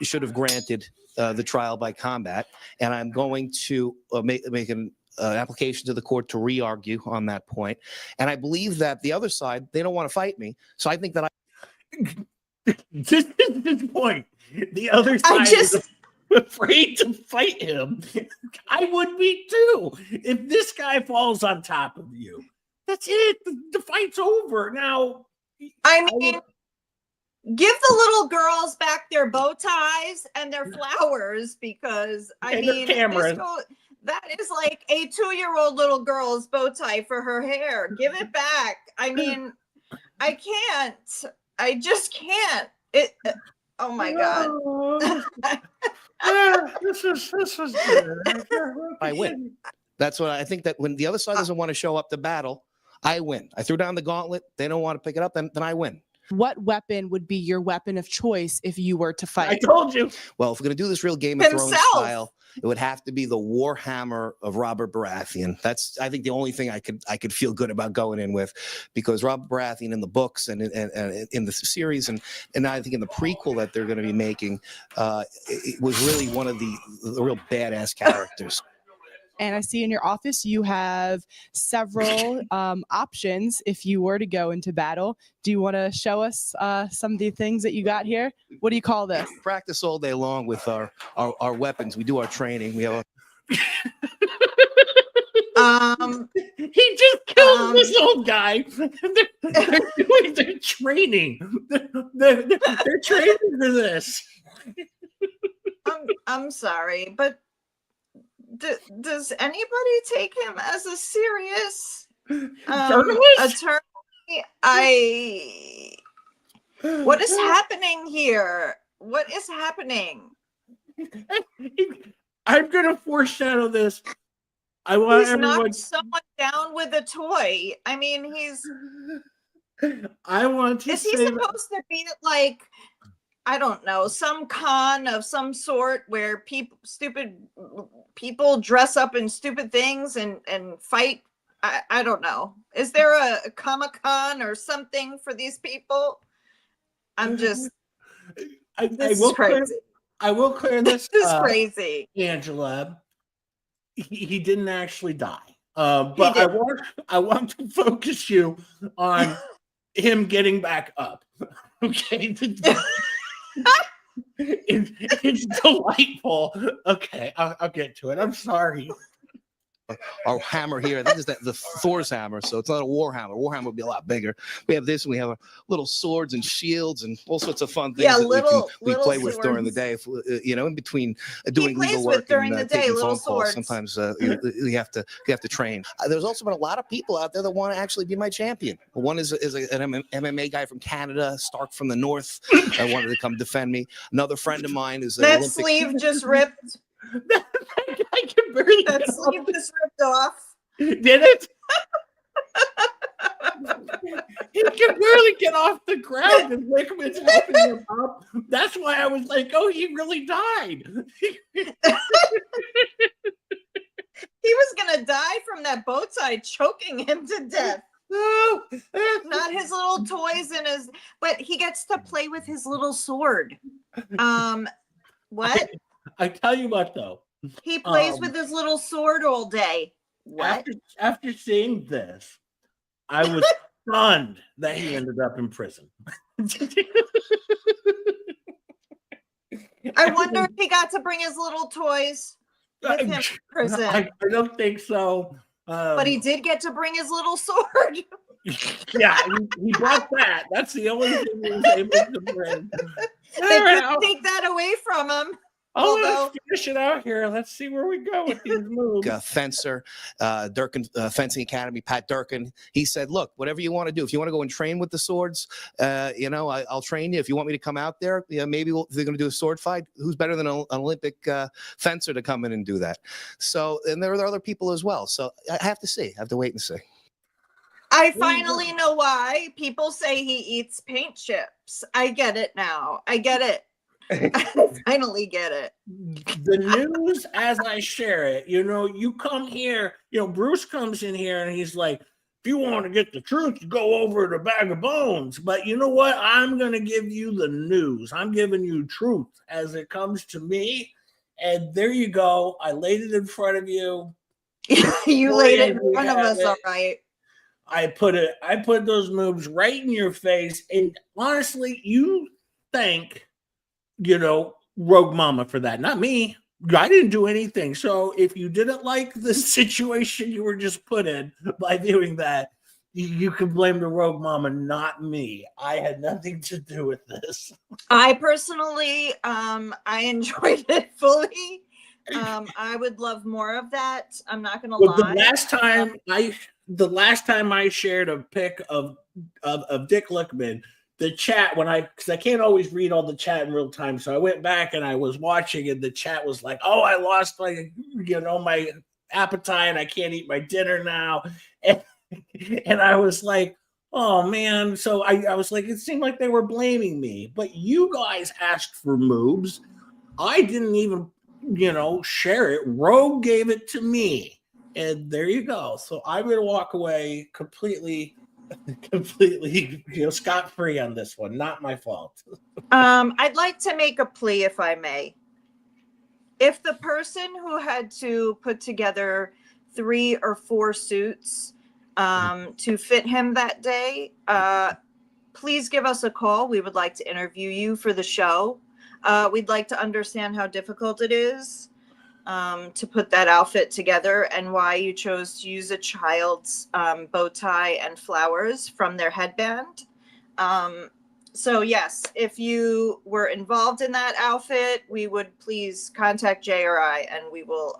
should have granted the trial by combat, and I'm going to make an application to the court to re-argue on that point. And I believe that the other side, they don't want to fight me. So I think that This is his point. The other side is afraid to fight him. I would be too. If this guy falls on top of you, that's it. The fight's over. Now, I mean, give the little girls back their bow ties and their flowers, because I mean, that is like a 2-year-old little girl's bow tie for her hair. Give it back. I mean, I can't. I just can't. Oh my God. This is good. I win. That's what I think, that when the other side doesn't want to show up to battle, I win. I threw down the gauntlet. They don't want to pick it up, then I win. What weapon would be your weapon of choice if you were to fight? I told you. Well, if we're going to do this real Game of Thrones style, it would have to be the Warhammer of Robert Baratheon. That's, I think, the only thing I could feel good about going in with, because Robert Baratheon in the books and in the series, and I think in the prequel that they're going to be making, it was really one of the real badass characters. And I see in your office you have several options if you were to go into battle. Do you want to show us some of the things that you got here? What do you call this? Practice all day long with our weapons. We do our training. We have he just killed this old guy. They're doing their training. They're training for this. I'm sorry, but does anybody take him as a serious attorney? What is happening here? What is happening? I'm gonna foreshadow this. I want he's everyone. Knocked someone down with a toy. I mean, I want to. Is he supposed to be like, I don't know, some con of some sort where stupid people dress up in stupid things and fight? I don't know. Is there a Comic-Con or something for these people? I'm just. This is crazy. I will clear this. This is crazy, Angela. He didn't actually die, but I want to focus you on him getting back up. Okay. It's delightful. Okay, I'll get to it. I'm sorry. Our hammer here, I think is the Thor's hammer, so it's not a Warhammer. Warhammer would be a lot bigger. We have this, and we have little swords and shields and all sorts of fun things we play with during the day. If, in between doing legal work during and the day, taking little phone calls, swords. sometimes you have to train. There's also been a lot of people out there that want to actually be my champion. One is an MMA guy from Canada, Stark from the North. I wanted to come defend me. Another friend of mine is that sleeve just ripped. I can barely. That sleeve just ripped off. Did it? He can barely get off the ground, and Lickman's helping him up. That's why I was like, "Oh, he really died." He was gonna die from that bow tie choking him to death. No, not his little toys and his. But he gets to play with his little sword. What? I tell you what, though. He plays with his little sword all day. What? After seeing this, I was stunned that he ended up in prison. I wonder if he got to bring his little toys with him to prison. I don't think so. But he did get to bring his little sword. Yeah, he brought that. That's the only thing he was able to bring. They couldn't take that away from him. Although, let's finish it out here. Let's see where we go with these moves. Fencer, Durkin, Fencing Academy, Pat Durkin. He said, look, whatever you want to do, if you want to go and train with the swords, I'll train you. If you want me to come out there, maybe if they're going to do a sword fight, who's better than an Olympic fencer to come in and do that? So, and there are other people as well. So I have to see. I have to wait and see. I finally know why people say he eats paint chips. I get it now. I get it. I finally get it. The news as I share it, you come here, Bruce comes in here and he's like, if you want to get the truth, you go over to Bag of Bones. But you know what? I'm going to give you the news. I'm giving you truth as it comes to me. And there you go. I laid it in front of you. You laid it in front of us, all right. I put those moves right in your face. And honestly, you thank, Rogue Mama for that. Not me. I didn't do anything. So if you didn't like the situation you were just put in by doing that, you can blame the Rogue Mama, not me. I had nothing to do with this. I personally, I enjoyed it fully. I would love more of that. I'm not going to lie. The last time I shared a pic of Dick Lickman, the chat, because I can't always read all the chat in real time, so I went back and I was watching, and the chat was like, "Oh, I lost my appetite. I can't eat my dinner now," and I was like, "Oh man!" So I was like, it seemed like they were blaming me, but you guys asked for moves. I didn't even, share it. Rogue gave it to me. And there you go. So I'm going to walk away completely, scot-free on this one. Not my fault. I'd like to make a plea, if I may. If the person who had to put together 3 or 4 suits to fit him that day, please give us a call. We would like to interview you for the show. We'd like to understand how difficult it is to put that outfit together and why you chose to use a child's bow tie and flowers from their headband. So yes, if you were involved in that outfit, we would please contact Jay or I, and we will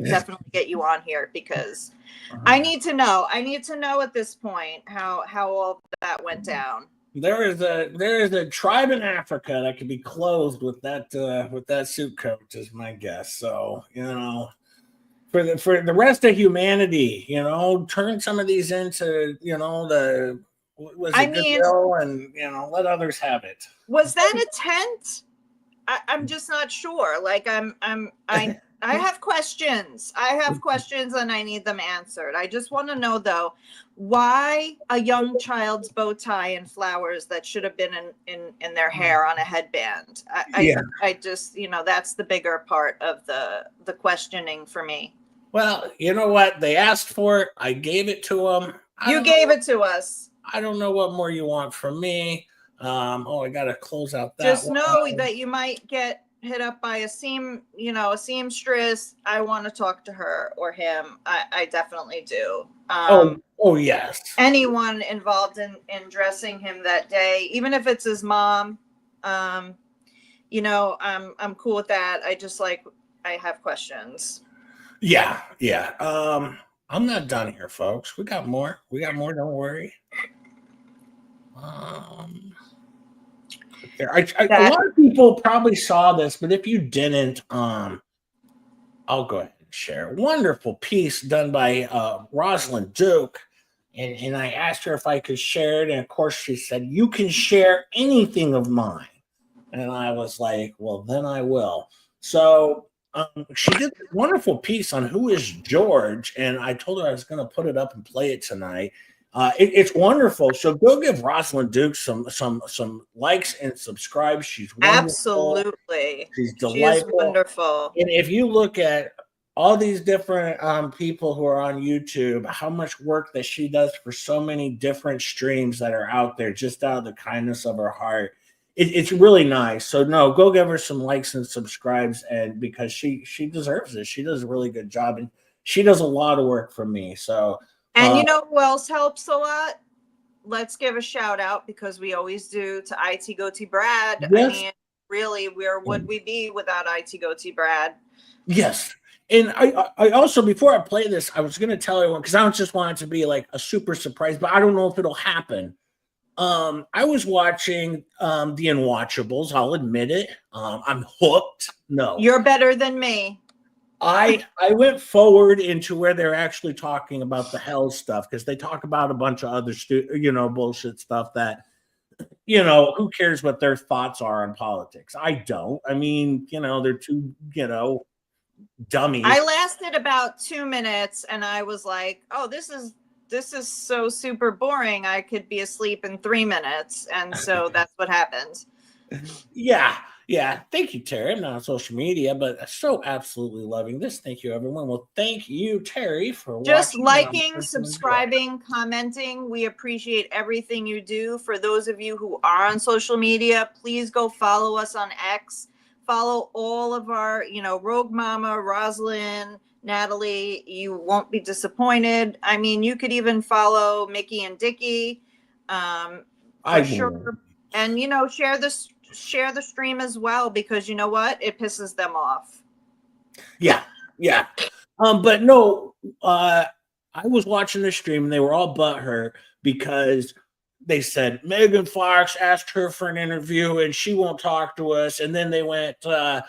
definitely get you on here, because I need to know. I need to know at this point how all that went down. There is a tribe in Africa that could be clothed with that suit coat, is my guess. So for the rest of humanity, turn some of these into Goodwill, and let others have it. Was that a tent? I'm just not sure. Like I have questions. I have questions and I need them answered. I just want to know, though, why a young child's bow tie and flowers that should have been in their hair on a headband. I just, that's the bigger part of the questioning for me. Well, you know what? They asked for it. I gave it to them. You gave it to us. I don't know what more you want from me. I got to close out that. Just know that you might get hit up by a seamstress. I want to talk to her or him. I definitely do. Yes. Anyone involved in dressing him that day, even if it's his mom, I'm cool with that. I have questions. Yeah. I'm not done here, folks. We got more. Don't worry. A lot of people probably saw this, but if you didn't, I'll go ahead and share. Wonderful piece done by Rosalind Duke, and I asked her if I could share it, and of course she said, "You can share anything of mine," and I was like, "Well, then I will." So she did a wonderful piece on Who is George, and I told her I was going to put it up and play it tonight. It's wonderful. So go give Rosalind Duke some likes and subscribe. She's wonderful. Absolutely. She's delightful. She is wonderful. And if you look at all these different people who are on YouTube, how much work that she does for so many different streams that are out there, just out of the kindness of her heart, it's really nice. So no, go give her some likes and subscribes, and because she deserves it. She does a really good job, and she does a lot of work for me. So. And you know who else helps a lot? Let's give a shout out, because we always do, to IT Goatee Brad. Yes. I mean, really, where would we be without IT Goatee Brad? Yes. And I also, before I play this, I was going to tell everyone, because I don't just want it to be like a super surprise, but I don't know if it'll happen. I was watching The Unwatchables. I'll admit it. I'm hooked. No, You're better than me. I went forward into where they're actually talking about the hell stuff, because they talk about a bunch of other bullshit stuff that, who cares what their thoughts are on politics? I don't. I mean, they're two, dummies. I lasted about 2 minutes and I was like, oh, this is so super boring. I could be asleep in 3 minutes. And so that's what happened. Yeah. Thank you, Terry. I'm not on social media, but so absolutely loving this. Thank you, everyone. Well, thank you, Terry, for just watching. liking, subscribing, commenting. We appreciate everything you do. For those of you who are on social media, please go follow us on X. Follow all of our, Rogue Mama, Rosalind, Natalie. You won't be disappointed. I mean, you could even follow Mickey and Dickey, for sure. And share the stream as well, because you know what? It pisses them off. Yeah. But no, I was watching the stream and they were all butthurt because they said Megan Fox asked her for an interview and she won't talk to us. And then they went to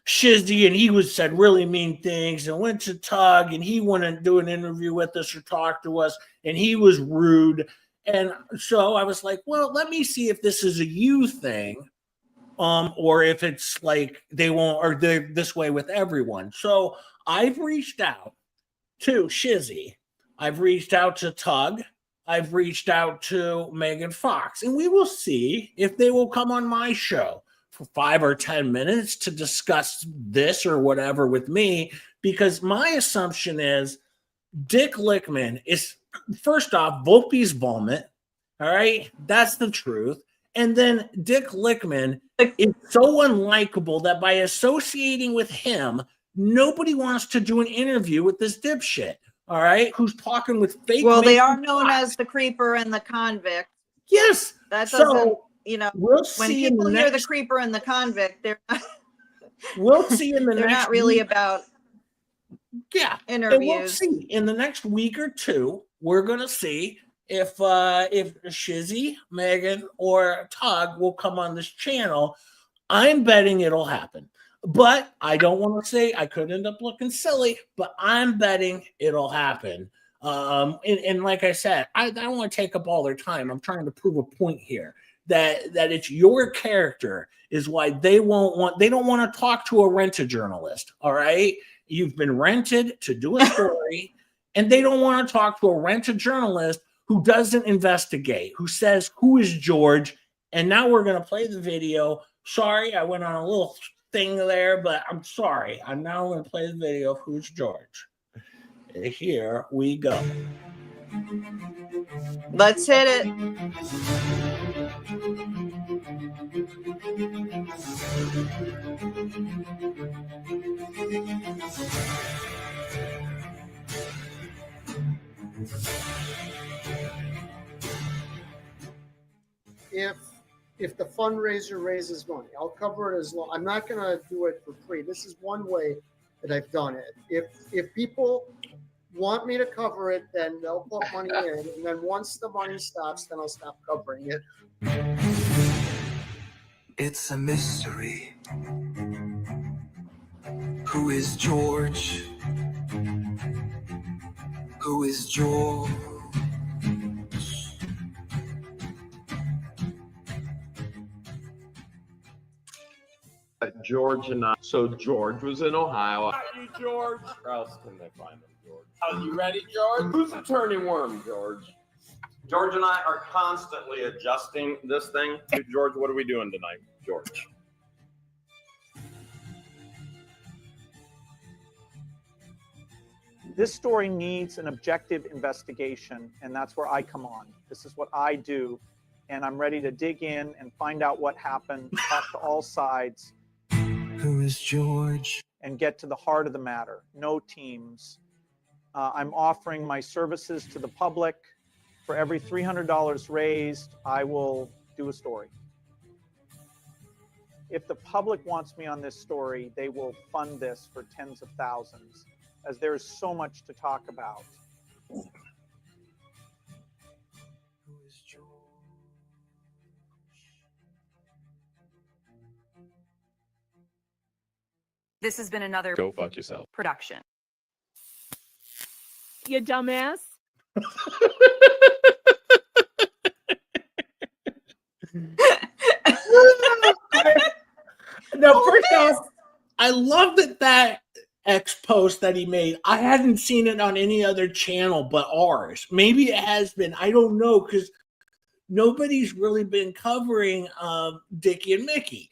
Shizzy and he said really mean things, and went to Tug and he wouldn't do an interview with us or talk to us, and he was rude. And so I was like, well, let me see if this is a you thing, or if it's like they won't, or they're this way with everyone. So I've reached out to Shizzy, I've reached out to Tug, I've reached out to Megan Fox, and we will see if they will come on my show for 5 or 10 minutes to discuss this or whatever with me, because my assumption is Dick Lickman is, first off, Volpe's vomit. All right. That's the truth. And then Dick Lickman is so unlikable that by associating with him, nobody wants to do an interview with this dipshit. All right. Who's talking with fake. Well, they are known as the creeper and the convict. Yes. That doesn't, we'll when people hear the creeper and the convict, they're not, we'll see in the they're next not really week. about interviews. And we'll see in the next week or two. We're gonna see if Shizzy, Megan, or Tug will come on this channel. I'm betting it'll happen, but I don't want to say, I could end up looking silly, but I'm betting it'll happen. And like I said, I don't want to take up all their time. I'm trying to prove a point here that it's your character is why they don't want to talk to a rented journalist. All right. You've been rented to do a story and they don't want to talk to a rented journalist who doesn't investigate, who says, who is George? And now we're going to play the video. Sorry, I went on a little thing there, but I'm sorry. I'm now going to play the video of who's George. Here we go. Let's hit it. If the fundraiser raises money, I'll cover it as long. I'm not going to do it for free. This is one way that I've done it. If people want me to cover it, then they'll put money in, and then once the money stops, then I'll stop covering it. It's a mystery. Who is George? Who is George? George and I. So George was in Ohio. How are you, George? Where else can they find him, George? Are you ready, George? Who's the turning worm, George? George and I are constantly adjusting this thing. George, what are we doing tonight, George? This story needs an objective investigation, and that's where I come on. This is what I do, and I'm ready to dig in and find out what happened, talk to all sides. Who is George? And get to the heart of the matter. No teams. I'm offering my services to the public. For every $300 raised, I will do a story. if the public wants me on this story, they will fund this for tens of thousands, as there's so much to talk about. Who is George? This has been another Go fuck yourself production. You dumbass. Now, first off, I love that X post that he made. I hadn't seen it on any other channel but ours. Maybe it has been. I don't know, because nobody's really been covering Dickey and Mickey.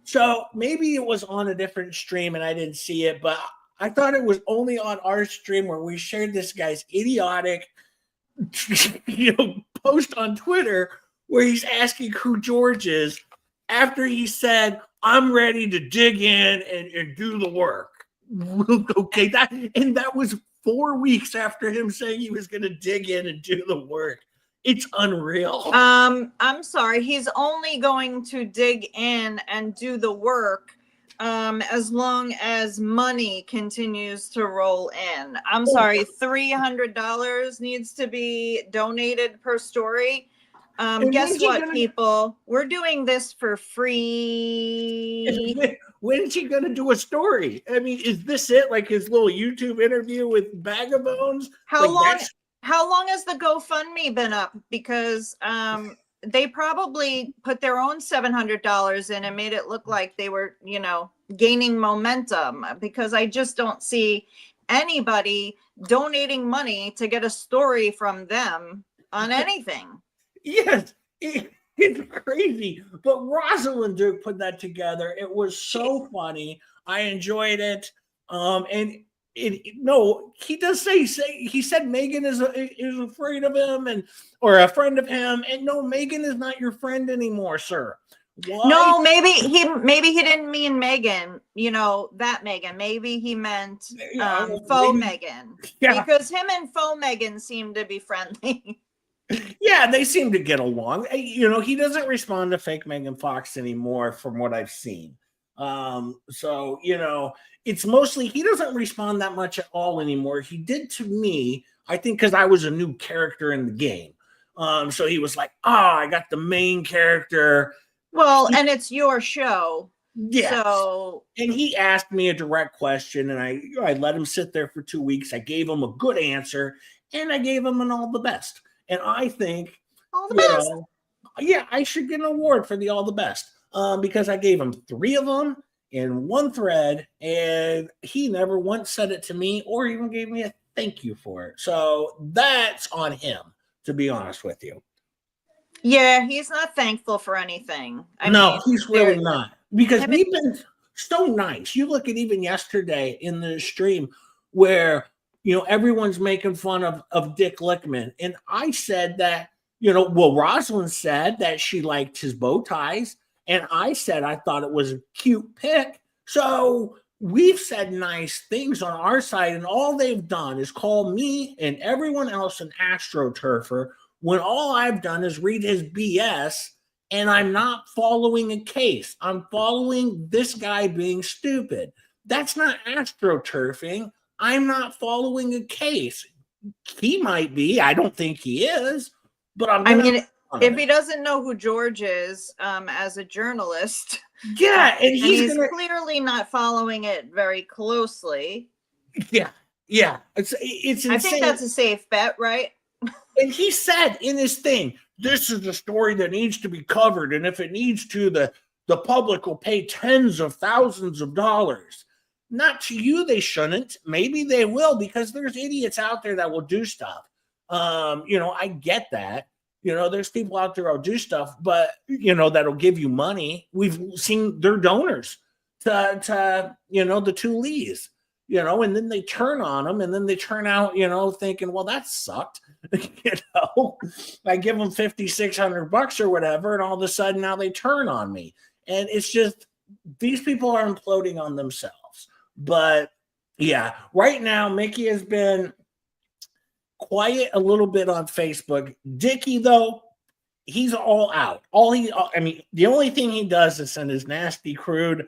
So maybe it was on a different stream and I didn't see it, but I thought it was only on our stream where we shared this guy's idiotic post on Twitter where he's asking who George is after he said, I'm ready to dig in and do the work. Okay, that was 4 weeks after him saying he was going to dig in and do the work. It's unreal. I'm sorry. He's only going to dig in and do the work as long as money continues to roll in. I'm sorry. $300 needs to be donated per story. Guess what, people? We're doing this for free. When is he going to do a story? I mean, is this it? Like his little YouTube interview with Bag of Bones? How long has the GoFundMe been up? Because they probably put their own $700 in and made it look like they were, gaining momentum, because I just don't see anybody donating money to get a story from them on anything. Yes, it's crazy. But Rosalind Duke put that together. It was so funny. I enjoyed it. And he does say he said Megan is afraid of him or a friend of him, and no, Megan is not your friend anymore, sir. Why? No, maybe he didn't mean Megan, that Megan. Maybe he meant faux Megan, because him and faux Megan seem to be friendly. Yeah, they seem to get along. He doesn't respond to fake Megan Fox anymore, from what I've seen. So it's mostly he doesn't respond that much at all anymore. He did to me, I think, because I was a new character in the game. So he was like, I got the main character. Well, and it's your show. Yeah. So, and he asked me a direct question, and I let him sit there for 2 weeks. I gave him a good answer, and I gave him an all the best. And I think all the best. Yeah, I should get an award for the all the best. Because I gave him 3 of them in one thread, and he never once said it to me or even gave me a thank you for it. So that's on him, to be honest with you. Yeah, he's not thankful for anything. He's really not. Because we've been so nice. You look at even yesterday in the stream where, everyone's making fun of Dick Lickman. And I said that, Rosalind said that she liked his bow ties. And I said I thought it was a cute pic. So we've said nice things on our side, and all they've done is call me and everyone else an astroturfer when all I've done is read his BS, and I'm not following a case. I'm following this guy being stupid. That's not astroturfing. I'm not following a case. He might be. I don't think he is. But if he doesn't know who George is as a journalist, yeah, and he's clearly not following it very closely. Yeah, it's insane. I think that's a safe bet, right? And he said in his thing, this is a story that needs to be covered, and if it needs to, the public will pay tens of thousands of dollars. Not to you, they shouldn't. Maybe they will, because there's idiots out there that will do stuff. I get that. There's people out there that'll do stuff, but that'll give you money. We've seen their donors to the 2 Lees, and then they turn on them, and then they turn out, thinking, well, that sucked. I give them $5,600 or whatever, and all of a sudden now they turn on me. And it's just, these people are imploding on themselves. But yeah, right now, Mickey has been quiet a little bit on Facebook. Dickey, though, he's all out. I mean, the only thing he does is send his nasty, crude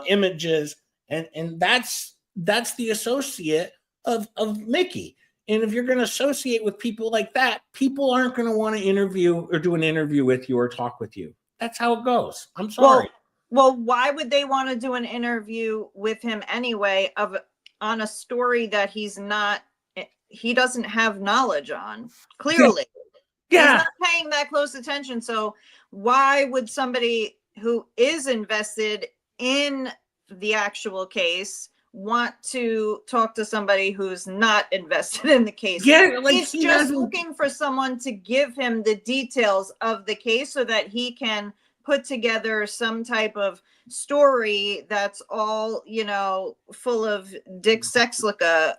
images, and that's the associate of Mickey. And if you're going to associate with people like that, people aren't going to want to interview or do an interview with you or talk with you. That's how it goes. I'm sorry. Well, why would they want to do an interview with him anyway on a story that he doesn't have knowledge on? Clearly. Yeah. He's not paying that close attention. So why would somebody who is invested in the actual case want to talk to somebody who's not invested in the case? Yeah, like he's just looking for someone to give him the details of the case so that he can put together some type of story that's all, full of Dick Sexlica,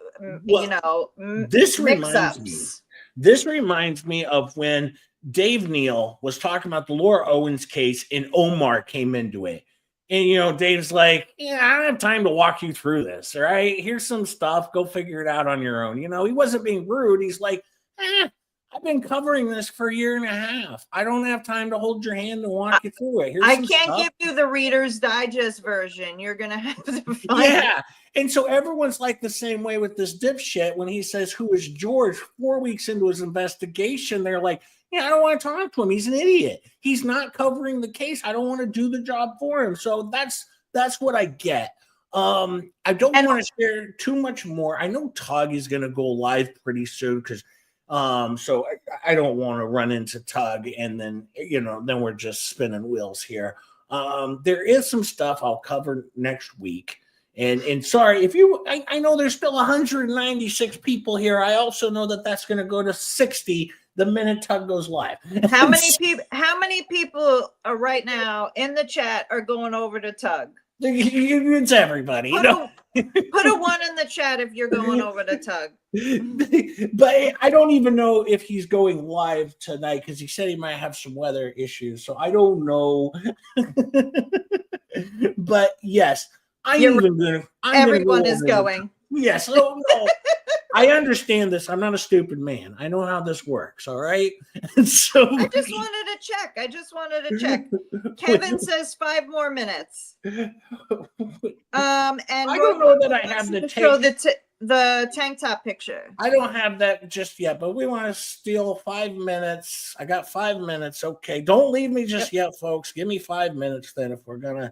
This reminds me of when Dave Neal was talking about the Laura Owens case and Omar came into it. And, Dave's like, I don't have time to walk you through this. All right, here's some stuff. Go figure it out on your own. He wasn't being rude. He's like, I've been covering this for a year and a half. I don't have time to hold your hand and walk you through it. I can't give you the Reader's Digest version. You're going to have to find it. And so everyone's like the same way with this dipshit when he says, who is George? 4 weeks into his investigation, they're like, I don't want to talk to him. He's an idiot. He's not covering the case. I don't want to do the job for him. So that's what I get. I don't want to share too much more. I know Tug is going to go live pretty soon because so I don't want to run into Tug and then, then we're just spinning wheels here. There is some stuff I'll cover next week. And sorry, I know there's still 196 people here. I also know that that's going to go to 60 the minute Tug goes live. How many people are right now in the chat are going over to Tug? It's everybody. Put a 1 in the chat if you're going over to Tug. But I don't even know if he's going live tonight because he said he might have some weather issues. So I don't know. But yes, everyone is going. Yes. No. I understand this. I'm not a stupid man. I know how this works. All right. So I just wanted to check. Kevin says 5 more minutes. And I don't know that I have the tank top picture. I don't have that just yet, but we want to steal 5 minutes. I got 5 minutes. Okay. Don't leave me just yet, folks. Give me 5 minutes then if we're gonna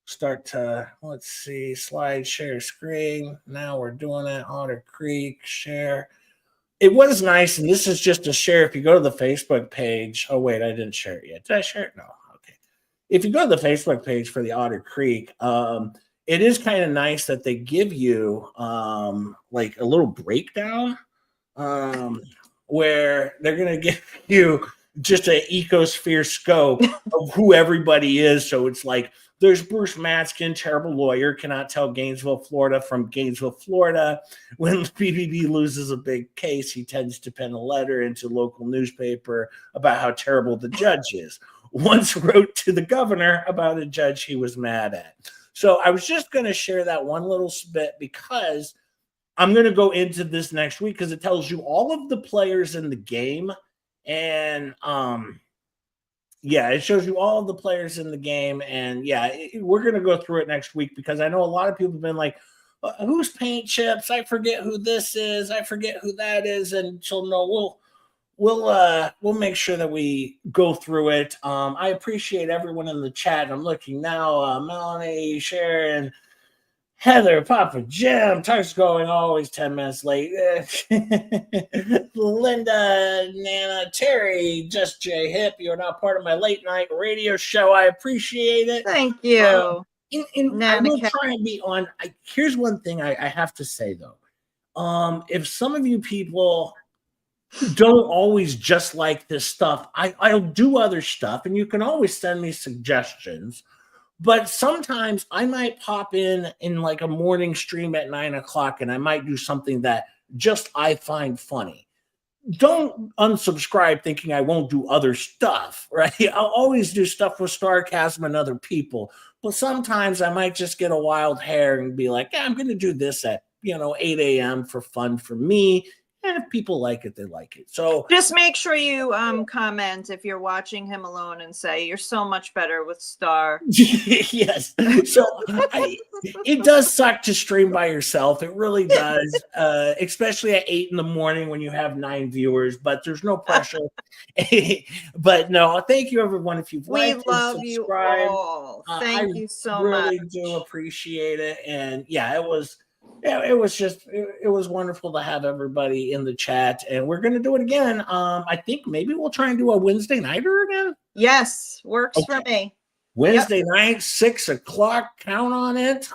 start to, let's see, slide, share screen. Now we're doing it. Otter Creek, share. It was nice, and this is just a share. If you go to the Facebook page, oh wait, I didn't share it yet. Did I share it? No. Okay. If you go to the Facebook page for the Otter Creek, it is kind of nice that they give you like a little breakdown where they're going to give you just an ecosphere scope of who everybody is. So it's like, there's Bruce Matskin, terrible lawyer, cannot tell Gainesville, Florida from Gainesville, Florida. When the BBB loses a big case, he tends to pen a letter into local newspaper about how terrible the judge is. Once wrote to the governor about a judge he was mad at. So I was just going to share that one little bit because I'm going to go into this next week because it tells you all of the players in the game. And it shows you all of the players in the game. And we're going to go through it next week because I know a lot of people have been like, who's Paint Chips? I forget who this is. I forget who that is. And so no, we'll make sure that we go through it. I appreciate everyone in the chat. I'm looking now. Melanie, Sharon, Heather, Papa Jim, Tuck's going always 10 minutes late. Linda, Nana, Terry, Just J Hip, you're now part of my late night radio show. I appreciate it. Thank you. I will try and be on. Here's one thing I have to say, though. If some of you people don't always just like this stuff, I'll do other stuff, and you can always send me suggestions. But sometimes I might pop in like a morning stream at 9 o'clock and I might do something that just I find funny. Don't unsubscribe thinking I won't do other stuff, right? I'll always do stuff with Starcasm and other people. But sometimes I might just get a wild hair and be like, I'm going to do this at, 8 a.m. for fun for me. And if people like it, they like it. So Just make sure you comment if you're watching him alone and say you're so much better with Star. yes. So it does suck to stream by yourself. It really does, especially at 8 a.m. when you have 9 viewers. But there's no pressure. But no, thank you everyone. If you've We liked love and you subscribed, all. I Thank you so really much. do appreciate it. And yeah, it was wonderful to have everybody in the chat, and we're gonna do it again. I think maybe we'll try and do a Wednesday nighter again. Yes, works for me. Wednesday night, 6 o'clock. Count on it.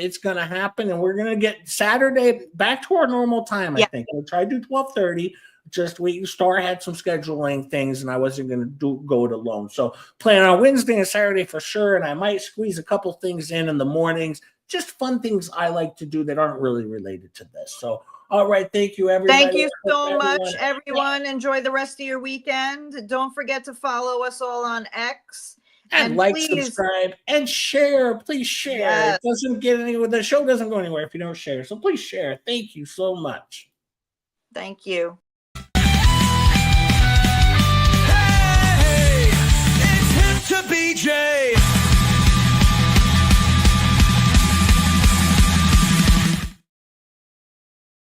It's gonna happen, and we're gonna get Saturday back to our normal time. I think we'll try to do 12:30. Just Star had some scheduling things, and I wasn't gonna go it alone. So plan on Wednesday and Saturday for sure, and I might squeeze a couple things in the mornings. Just fun things I like to do that aren't really related to this. So, all right. Thank you, everybody. Thank you so much, everyone. Enjoy the rest of your weekend. Don't forget to follow us all on X. And like, subscribe, and share. Please share. Yes. It doesn't get anywhere. The show doesn't go anywhere if you don't share. So please share. Thank you so much. Thank you.